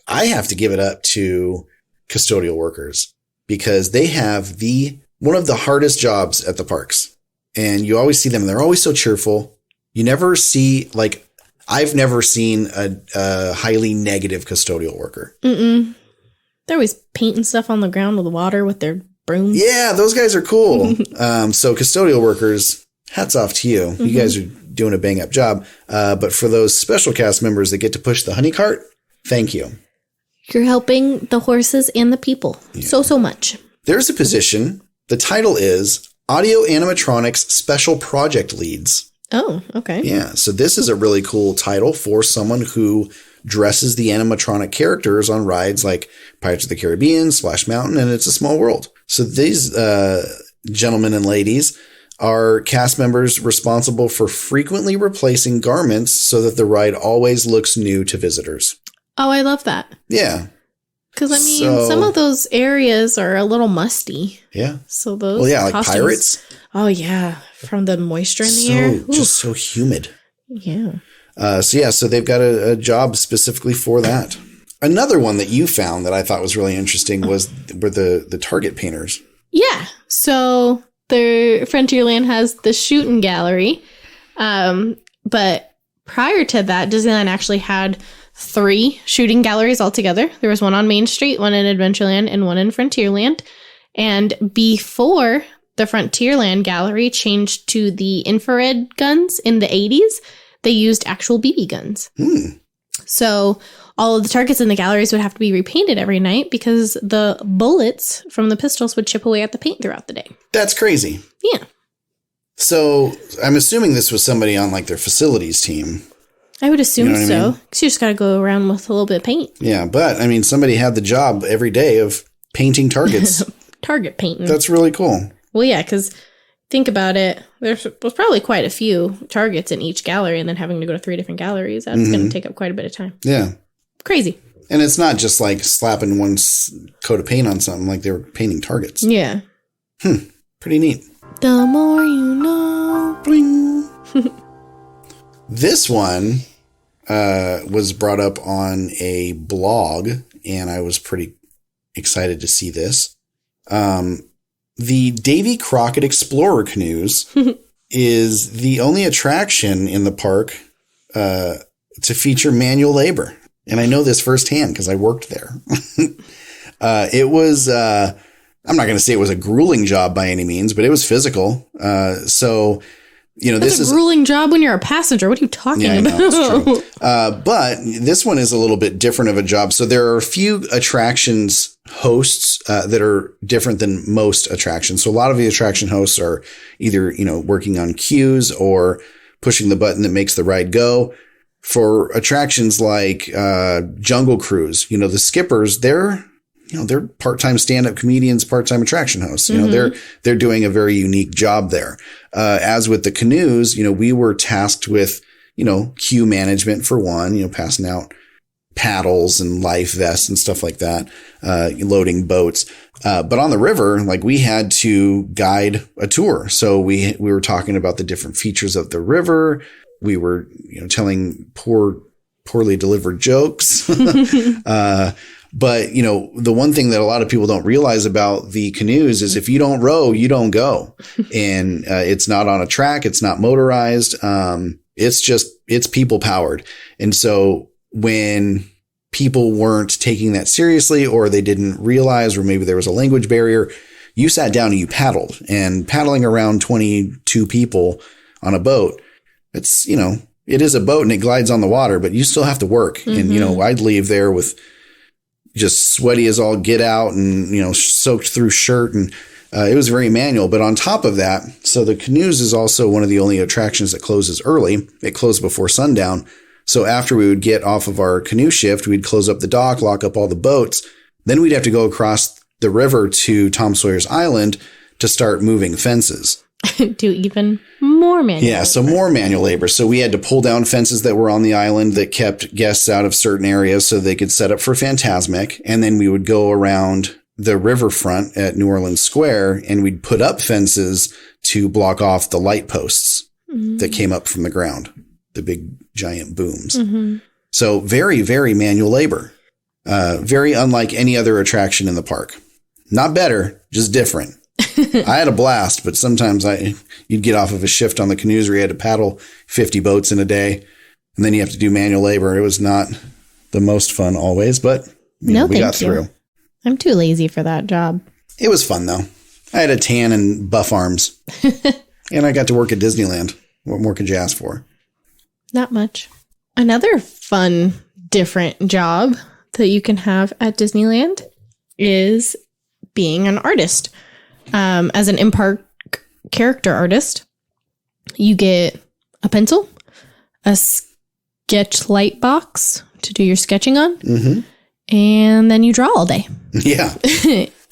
I have to give it up to custodial workers because they have one of the hardest jobs at the parks. And you always see them. They're always so cheerful. You never see I've never seen a highly negative custodial worker. Mm-mm. They're always painting stuff on the ground with water with their brooms. Yeah, those guys are cool. So custodial workers, hats off to you. Mm-hmm. You guys are doing a bang up job. But for those special cast members that get to push the honey cart, thank you. You're helping the horses and the people so much. There's a position. The title is Audio Animatronics Special Project Leads. Oh, okay. Yeah. So this is a really cool title for someone who dresses the animatronic characters on rides like Pirates of the Caribbean, Splash Mountain, and It's a Small World. So these gentlemen and ladies are cast members responsible for frequently replacing garments so that the ride always looks new to visitors. Oh, I love that. Yeah. Because, some of those areas are a little musty. Yeah. So those like costumes, Pirates. Oh, yeah. From the moisture in the air. Just so humid. Yeah. So they've got a job specifically for that. Another one that you found that I thought was really interesting were the target painters. Yeah. So the Frontierland has the shooting gallery. But prior to that, Disneyland actually had 3 shooting galleries altogether. There was one on Main Street, one in Adventureland, and one in Frontierland. And before the Frontierland gallery changed to the infrared guns in the 80s, they used actual BB guns. So all of the targets in the galleries would have to be repainted every night because the bullets from the pistols would chip away at the paint throughout the day. That's crazy. Yeah. So I'm assuming this was somebody on their facilities team. I would assume so. I mean? Because you just got to go around with a little bit of paint. Yeah, but somebody had the job every day of painting targets. Target painting. That's really cool. Well, yeah, because think about it. There was probably quite a few targets in each gallery, and then having to go to 3 different galleries, that's going to take up quite a bit of time. Yeah. Crazy. And it's not just slapping one coat of paint on something, they were painting targets. Yeah. Pretty neat. The more you know. Bling. This one was brought up on a blog, and I was pretty excited to see this. The Davy Crockett Explorer Canoes is the only attraction in the park to feature manual labor. And I know this firsthand because I worked there. It was, I'm not going to say it was a grueling job by any means, but it was physical. That's a grueling job when you're a passenger. What are you talking about? It's true. But this one is a little bit different of a job. So there are a few attractions hosts that are different than most attractions. So a lot of the attraction hosts are either, working on queues or pushing the button that makes the ride go. For attractions like Jungle Cruise, the skippers, they're part-time stand-up comedians, part-time attraction hosts. They're doing a very unique job there. As with the canoes, we were tasked with, queue management for one, passing out paddles and life vests and stuff like that, loading boats. But on the river, we had to guide a tour. So we were talking about the different features of the river. We were, telling poorly delivered jokes. But, the one thing that a lot of people don't realize about the canoes is if you don't row, you don't go. And it's not on a track. It's not motorized. It's people powered. And so when people weren't taking that seriously, or they didn't realize, or maybe there was a language barrier, you sat down and you paddled. And paddling around 22 people on a boat, it's, it is a boat and it glides on the water, but you still have to work. Mm-hmm. And, I'd leave there with just sweaty as all get out and, soaked through shirt. And it was very manual. But on top of that, so the canoes is also one of the only attractions that closes early. It closed before sundown. So after we would get off of our canoe shift, we'd close up the dock, lock up all the boats. Then we'd have to go across the river to Tom Sawyer's Island to start moving fences. Do even more manual labor. So more manual labor. So we had to pull down fences that were on the island that kept guests out of certain areas so they could set up for Fantasmic. And then we would go around the riverfront at New Orleans Square and we'd put up fences to block off the light posts that came up from the ground, the big giant booms. Mm-hmm. So very, very manual labor. Very unlike any other attraction in the park. Not better, just different. I had a blast, but sometimes you'd get off of a shift on the canoes where you had to paddle 50 boats in a day, and then you have to do manual labor. It was not the most fun always, but we got through. I'm too lazy for that job. It was fun, though. I had a tan and buff arms, and I got to work at Disneyland. What more could you ask for? Not much. Another fun, different job that you can have at Disneyland is being an artist. As an in-park character artist, you get a pencil, a sketch light box to do your sketching on, and then you draw all day. Yeah.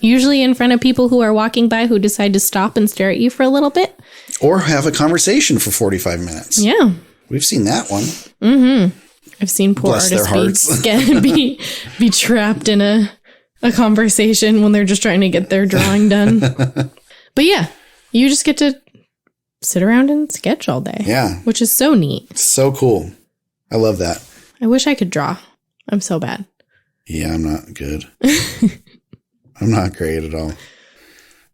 Usually in front of people who are walking by who decide to stop and stare at you for a little bit. Or have a conversation for 45 minutes. Yeah. We've seen that one. Mm-hmm. I've seen poor artists be trapped in a conversation when they're just trying to get their drawing done. But yeah, you just get to sit around and sketch all day. Yeah. Which is so neat. So cool. I love that. I wish I could draw. I'm so bad. Yeah, I'm not good. I'm not great at all.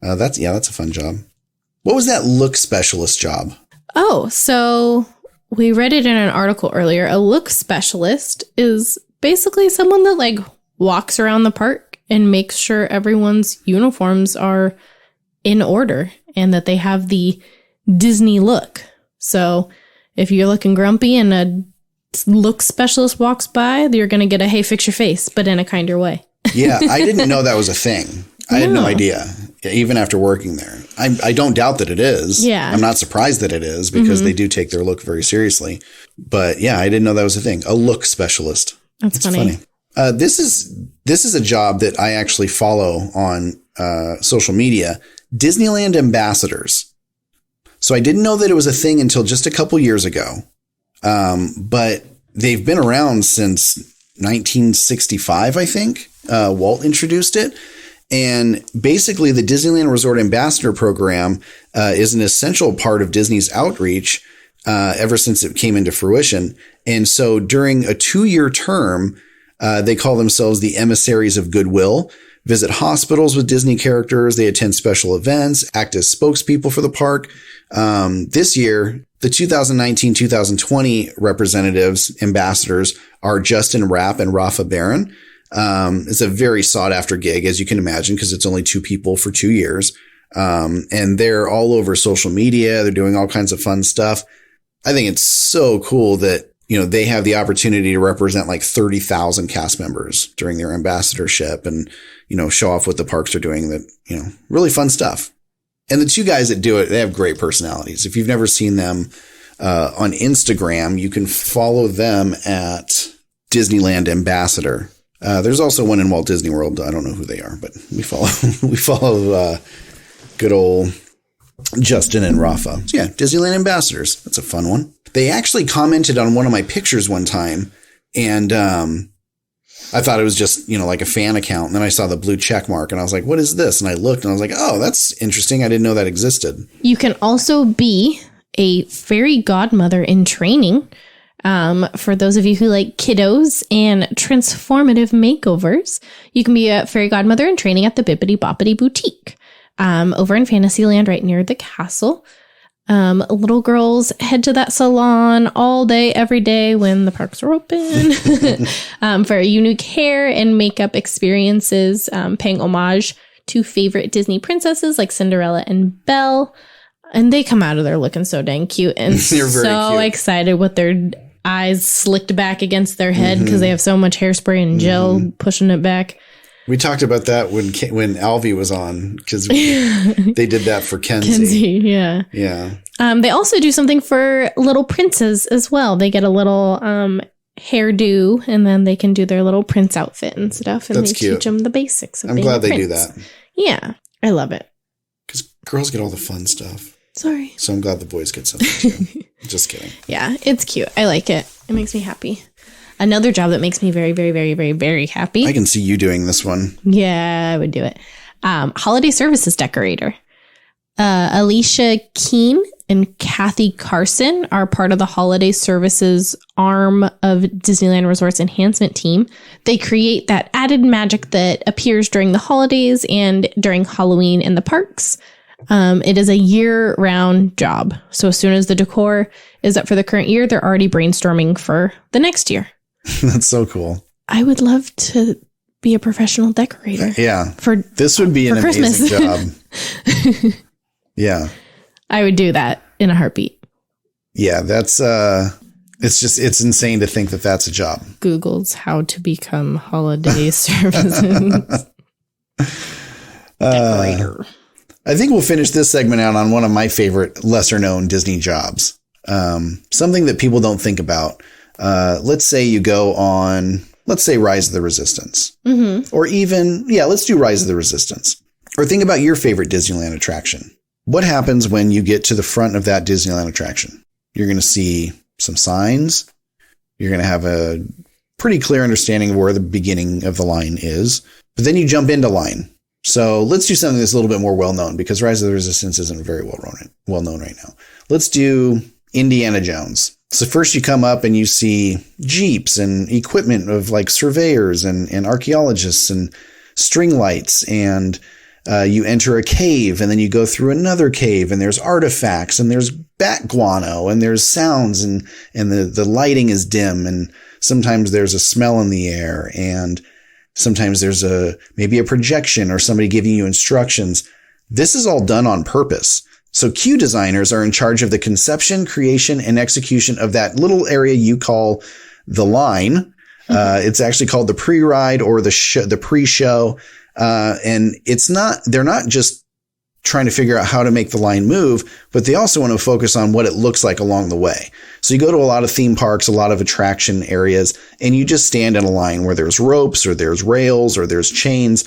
That's a fun job. What was that look specialist job? Oh, so we read it in an article earlier. A look specialist is basically someone that walks around the park and makes sure everyone's uniforms are in order and that they have the Disney look. So if you're looking grumpy and a look specialist walks by, you're going to get a, hey, fix your face, but in a kinder way. Yeah, I didn't know that was a thing. I had no idea, even after working there. I don't doubt that it is. Yeah. I'm not surprised that it is because they do take their look very seriously. But yeah, I didn't know that was a thing. A look specialist. That's funny. This is a job that I actually follow on social media. Disneyland ambassadors. So I didn't know that it was a thing until just a couple years ago. But they've been around since 1965, I think. Walt introduced it. And basically, the Disneyland Resort Ambassador Program is an essential part of Disney's outreach ever since it came into fruition. And so during a 2-year term, they call themselves the Emissaries of Goodwill, visit hospitals with Disney characters. They attend special events, act as spokespeople for the park. This year, the 2019-2020 representatives, ambassadors, are Justin Rapp and Rafa Baron. It's a very sought after gig, as you can imagine, because it's only 2 people for 2 years. And they're all over social media. They're doing all kinds of fun stuff. I think it's so cool that, they have the opportunity to represent 30,000 cast members during their ambassadorship and, show off what the parks are doing that, really fun stuff. And the 2 guys that do it, they have great personalities. If you've never seen them, on Instagram. You can follow them at Disneyland Ambassador. There's also one in Walt Disney World. I don't know who they are, but we follow good old Justin and Rafa. So yeah, Disneyland Ambassadors. That's a fun one. They actually commented on one of my pictures one time, and I thought it was just, like a fan account. And then I saw the blue check mark and I was like, what is this? And I looked and I was like, oh, that's interesting. I didn't know that existed. You can also be a fairy godmother in training. For those of you who like kiddos and transformative makeovers, you can be a fairy godmother in training at the Bippity Boppity Boutique over in Fantasyland right near the castle. Little girls head to that salon all day, every day when the parks are open for unique hair and makeup experiences, paying homage to favorite Disney princesses like Cinderella and Belle. And they come out of there looking so dang cute and so cute. Excited with their eyes slicked back against their head because they have so much hairspray and gel pushing it back. We talked about that when Alvy was on, because they did that for Kenzie. Yeah. Yeah. They also do something for little princes as well. They get a little hairdo, and then they can do their little prince outfit and stuff. And That's they cute. teach them the basics of I'm being glad a they prince. do that. Yeah. I love it. Because girls get all the fun stuff. Sorry. So I'm glad the boys get something too. Just kidding. Yeah, it's cute. I like it. It makes me happy. Another job that makes me very, very, very, very, very happy. I can see you doing this one. Yeah, I would do it. Holiday services decorator. Alicia Keene and Kathy Carson are part of the holiday services arm of Disneyland Resorts Enhancement Team. They create that added magic that appears during the holidays and during Halloween in the parks. It is a year-round job. So as soon as the decor is up for the current year, they're already brainstorming for the next year. That's so cool. I would love to be a professional decorator. Yeah. This would be an amazing job. Yeah. I would do that in a heartbeat. Yeah, that's it's insane to think that that's a job. Google's how to become holiday services decorator. I think we'll finish this segment out on one of my favorite lesser known Disney jobs. Something that people don't think about. Let's say you go on, Rise of the Resistance. Mm-hmm. Or even, let's do Rise of the Resistance. Or think about your favorite Disneyland attraction. What happens when you get to the front of that Disneyland attraction? You're going to see some signs. You're going to have a pretty clear understanding of where the beginning of the line is. But then you jump into line. So let's do something that's a little bit more well-known, because Rise of the Resistance isn't very well-known right now. Let's do Indiana Jones. So first you come up and you see Jeeps and equipment of like surveyors and archaeologists and string lights, and you enter a cave, and then you go through another cave, and there's artifacts, and there's bat guano, and there's sounds, and the lighting is dim, and sometimes there's a smell in the air, and sometimes there's maybe a projection or somebody giving you instructions. This is all done on purpose. So queue designers are in charge of the conception, creation, and execution of that little area you call the line. It's actually called the pre-ride or the pre-show. And they're not just trying to figure out how to make the line move, but they also want to focus on what it looks like along the way. So you go to a lot of theme parks, a lot of attraction areas, and you just stand in a line where there's ropes or there's rails or there's chains.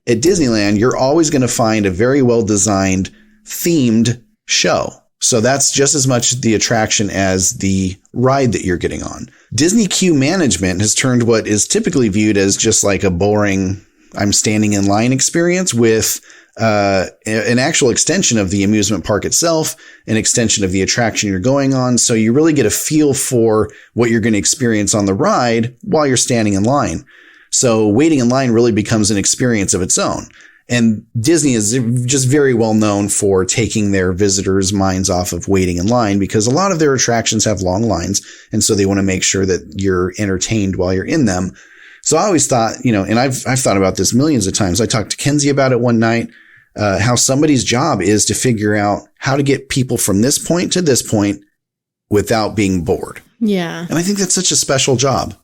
At Disneyland, you're always going to find a very well-designed themed show. So that's just as much the attraction as the ride that you're getting on. Disney queue management has turned what is typically viewed as just like a boring, I'm standing in line experience with an actual extension of the amusement park itself, an extension of the attraction you're going on. So you really get a feel for what you're going to experience on the ride while you're standing in line. So waiting in line really becomes an experience of its own. And Disney is just very well known for taking their visitors' minds off of waiting in line, because a lot of their attractions have long lines. And so they want to make sure that you're entertained while you're in them. So I always thought, and I've thought about this millions of times. I talked to Kenzie about it one night, how somebody's job is to figure out how to get people from this point to this point without being bored. Yeah. And I think that's such a special job.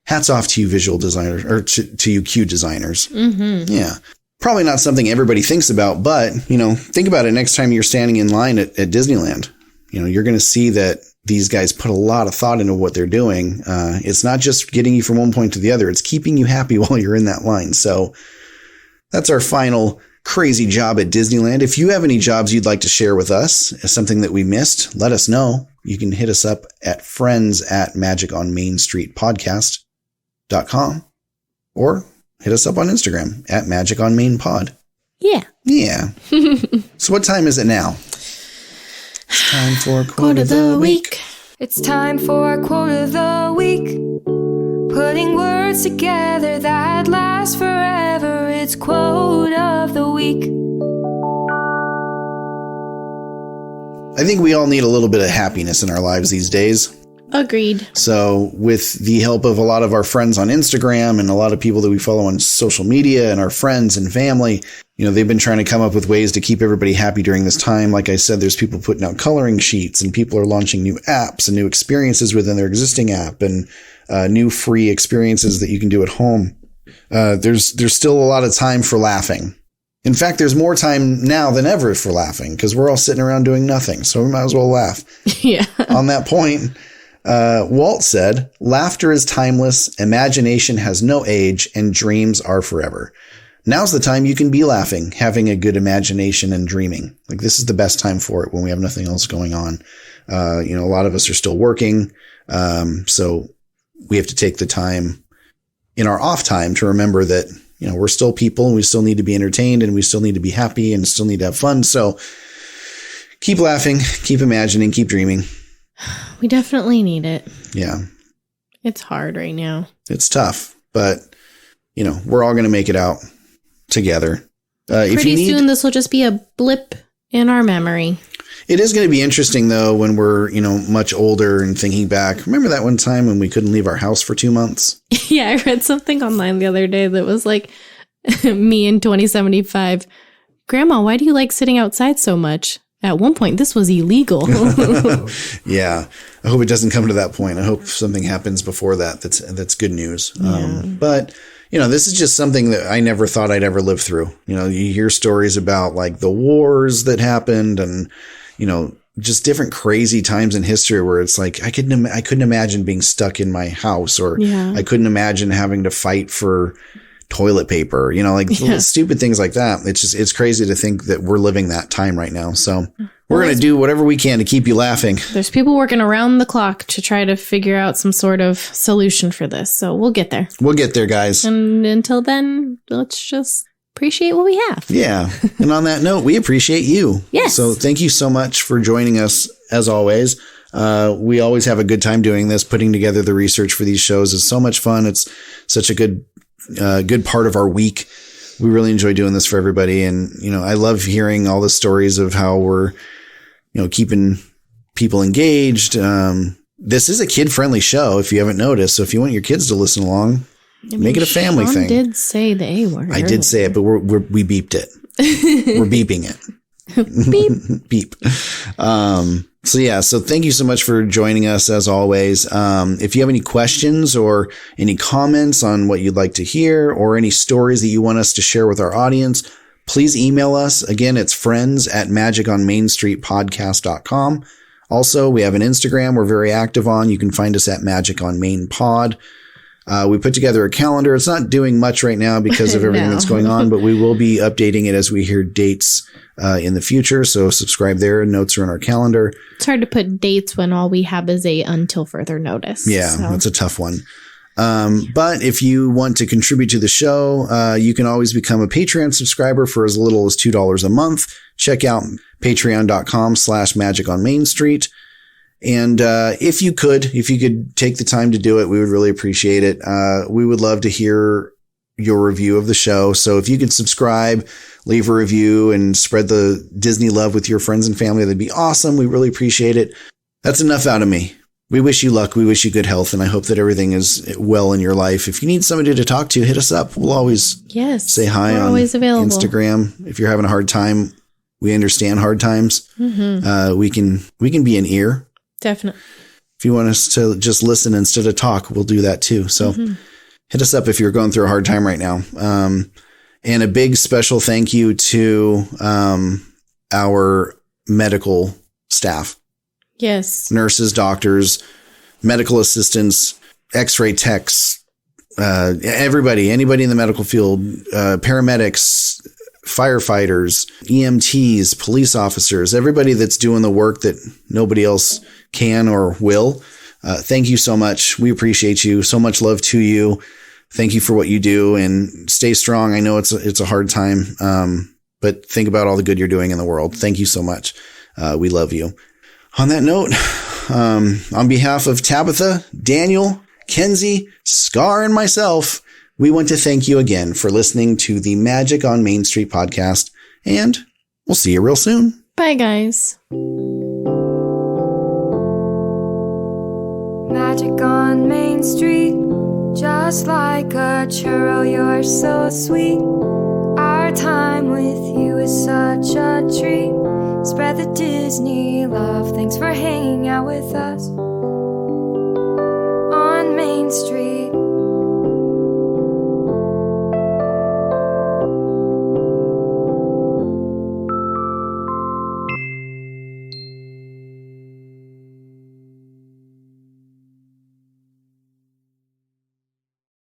Hats off to you visual designers, or to you queue designers. Mm-hmm. Yeah. Probably not something everybody thinks about, but, think about it next time you're standing in line at Disneyland. you're going to see that these guys put a lot of thought into what they're doing. It's not just getting you from one point to the other. It's keeping you happy while you're in that line. So that's our final crazy job at Disneyland. If you have any jobs you'd like to share with us, something that we missed, let us know. You can hit us up at friends@magiconmainstreetpodcast.com or hit us up on Instagram at magiconmainpod. Yeah. Yeah. So what time is it now? It's time for Quote of the week. It's time for quote of the week. Putting words together that last forever. It's quote of the week. I think we all need a little bit of happiness in our lives these days. Agreed. So with the help of a lot of our friends on Instagram and a lot of people that we follow on social media and our friends and family, they've been trying to come up with ways to keep everybody happy during this time. Like I said, there's people putting out coloring sheets and people are launching new apps and new experiences within their existing app and new free experiences that you can do at home. There's still a lot of time for laughing. In fact, there's more time now than ever for laughing because we're all sitting around doing nothing. So we might as well laugh. Yeah. On that point, Walt said, laughter is timeless, imagination has no age, and dreams are forever. Now's the time you can be laughing, having a good imagination and dreaming. Like this is the best time for it when we have nothing else going on. A lot of us are still working. So we have to take the time in our off time to remember that, we're still people and we still need to be entertained and we still need to be happy and still need to have fun. So keep laughing, keep imagining, keep dreaming. We definitely need it. Yeah. It's hard right now. It's tough, but we're all going to make it out together. Pretty soon this will just be a blip in our memory. It is going to be interesting though, when we're, much older and thinking back. Remember that one time when we couldn't leave our house for 2 months? Yeah. I read something online the other day that was like me in 2075. Grandma, why do you like sitting outside so much? At one point, this was illegal. Yeah. I hope it doesn't come to that point. I hope something happens before that. That's good news. Yeah. But this is just something that I never thought I'd ever live through. You hear stories about like the wars that happened and, just different crazy times in history where it's like, I couldn't imagine being stuck in my house or I couldn't imagine having to fight for toilet paper, little stupid things like that. It's crazy to think that we're living that time right now. So we're going to do whatever we can to keep you laughing. There's people working around the clock to try to figure out some sort of solution for this. So we'll get there. We'll get there, guys. And until then, let's just appreciate what we have. Yeah. And on that note, we appreciate you. Yes. So thank you so much for joining us as always. We always have a good time doing this. Putting together the research for these shows is so much fun. It's such a good part of our week. We really enjoy doing this for everybody. And, I love hearing all the stories of how we're, keeping people engaged. This is a kid-friendly show, if you haven't noticed. So if you want your kids to listen along, make it a family Sean thing. Did say the A word. I did say it, but we beeped it. We're beeping it. Beep. Beep. So thank you so much for joining us as always. If you have any questions or any comments on what you'd like to hear or any stories that you want us to share with our audience, please email us. Again, it's friends@magiconmainstreetpodcast.com. Also, we have an Instagram we're very active on. You can find us at magiconmainpod. We put together a calendar. It's not doing much right now because of everything that's going on, but we will be updating it as we hear dates in the future. So subscribe there. Notes are in our calendar. It's hard to put dates when all we have is a until further notice. Yeah, that's a tough one. But if you want to contribute to the show, you can always become a Patreon subscriber for as little as $2 a month. Check out patreon.com/magiconmainstreet. And if you could take the time to do it, we would really appreciate it. We would love to hear your review of the show. So if you could subscribe, leave a review, and spread the Disney love with your friends and family, that'd be awesome. We really appreciate it. That's enough out of me. We wish you luck. We wish you good health. And I hope that everything is well in your life. If you need somebody to talk to, hit us up. We'll always say hi on always available. Instagram. If you're having a hard time, we understand hard times. Mm-hmm. We can be an ear. Definitely. If you want us to just listen instead of talk, we'll do that too. So hit us up if you're going through a hard time right now. And a big special thank you to our medical staff. Yes. Nurses, doctors, medical assistants, x-ray techs, anybody in the medical field, paramedics, firefighters, EMTs, police officers, everybody that's doing the work that nobody else can or will. Thank you so much. We appreciate you. So much love to you. Thank you for what you do, and stay strong. I know it's a hard time, but think about all the good you're doing in the world. Thank you so much. We love you. On that note, on behalf of Tabitha, Daniel, Kenzie, Scar, and myself, we want to thank you again for listening to the Magic on Main Street podcast, and we'll see you real soon. Bye, guys. Magic on Main Street, just like a churro, you're so sweet. Our time with you is such a treat. Spread the Disney love, thanks for hanging out with us.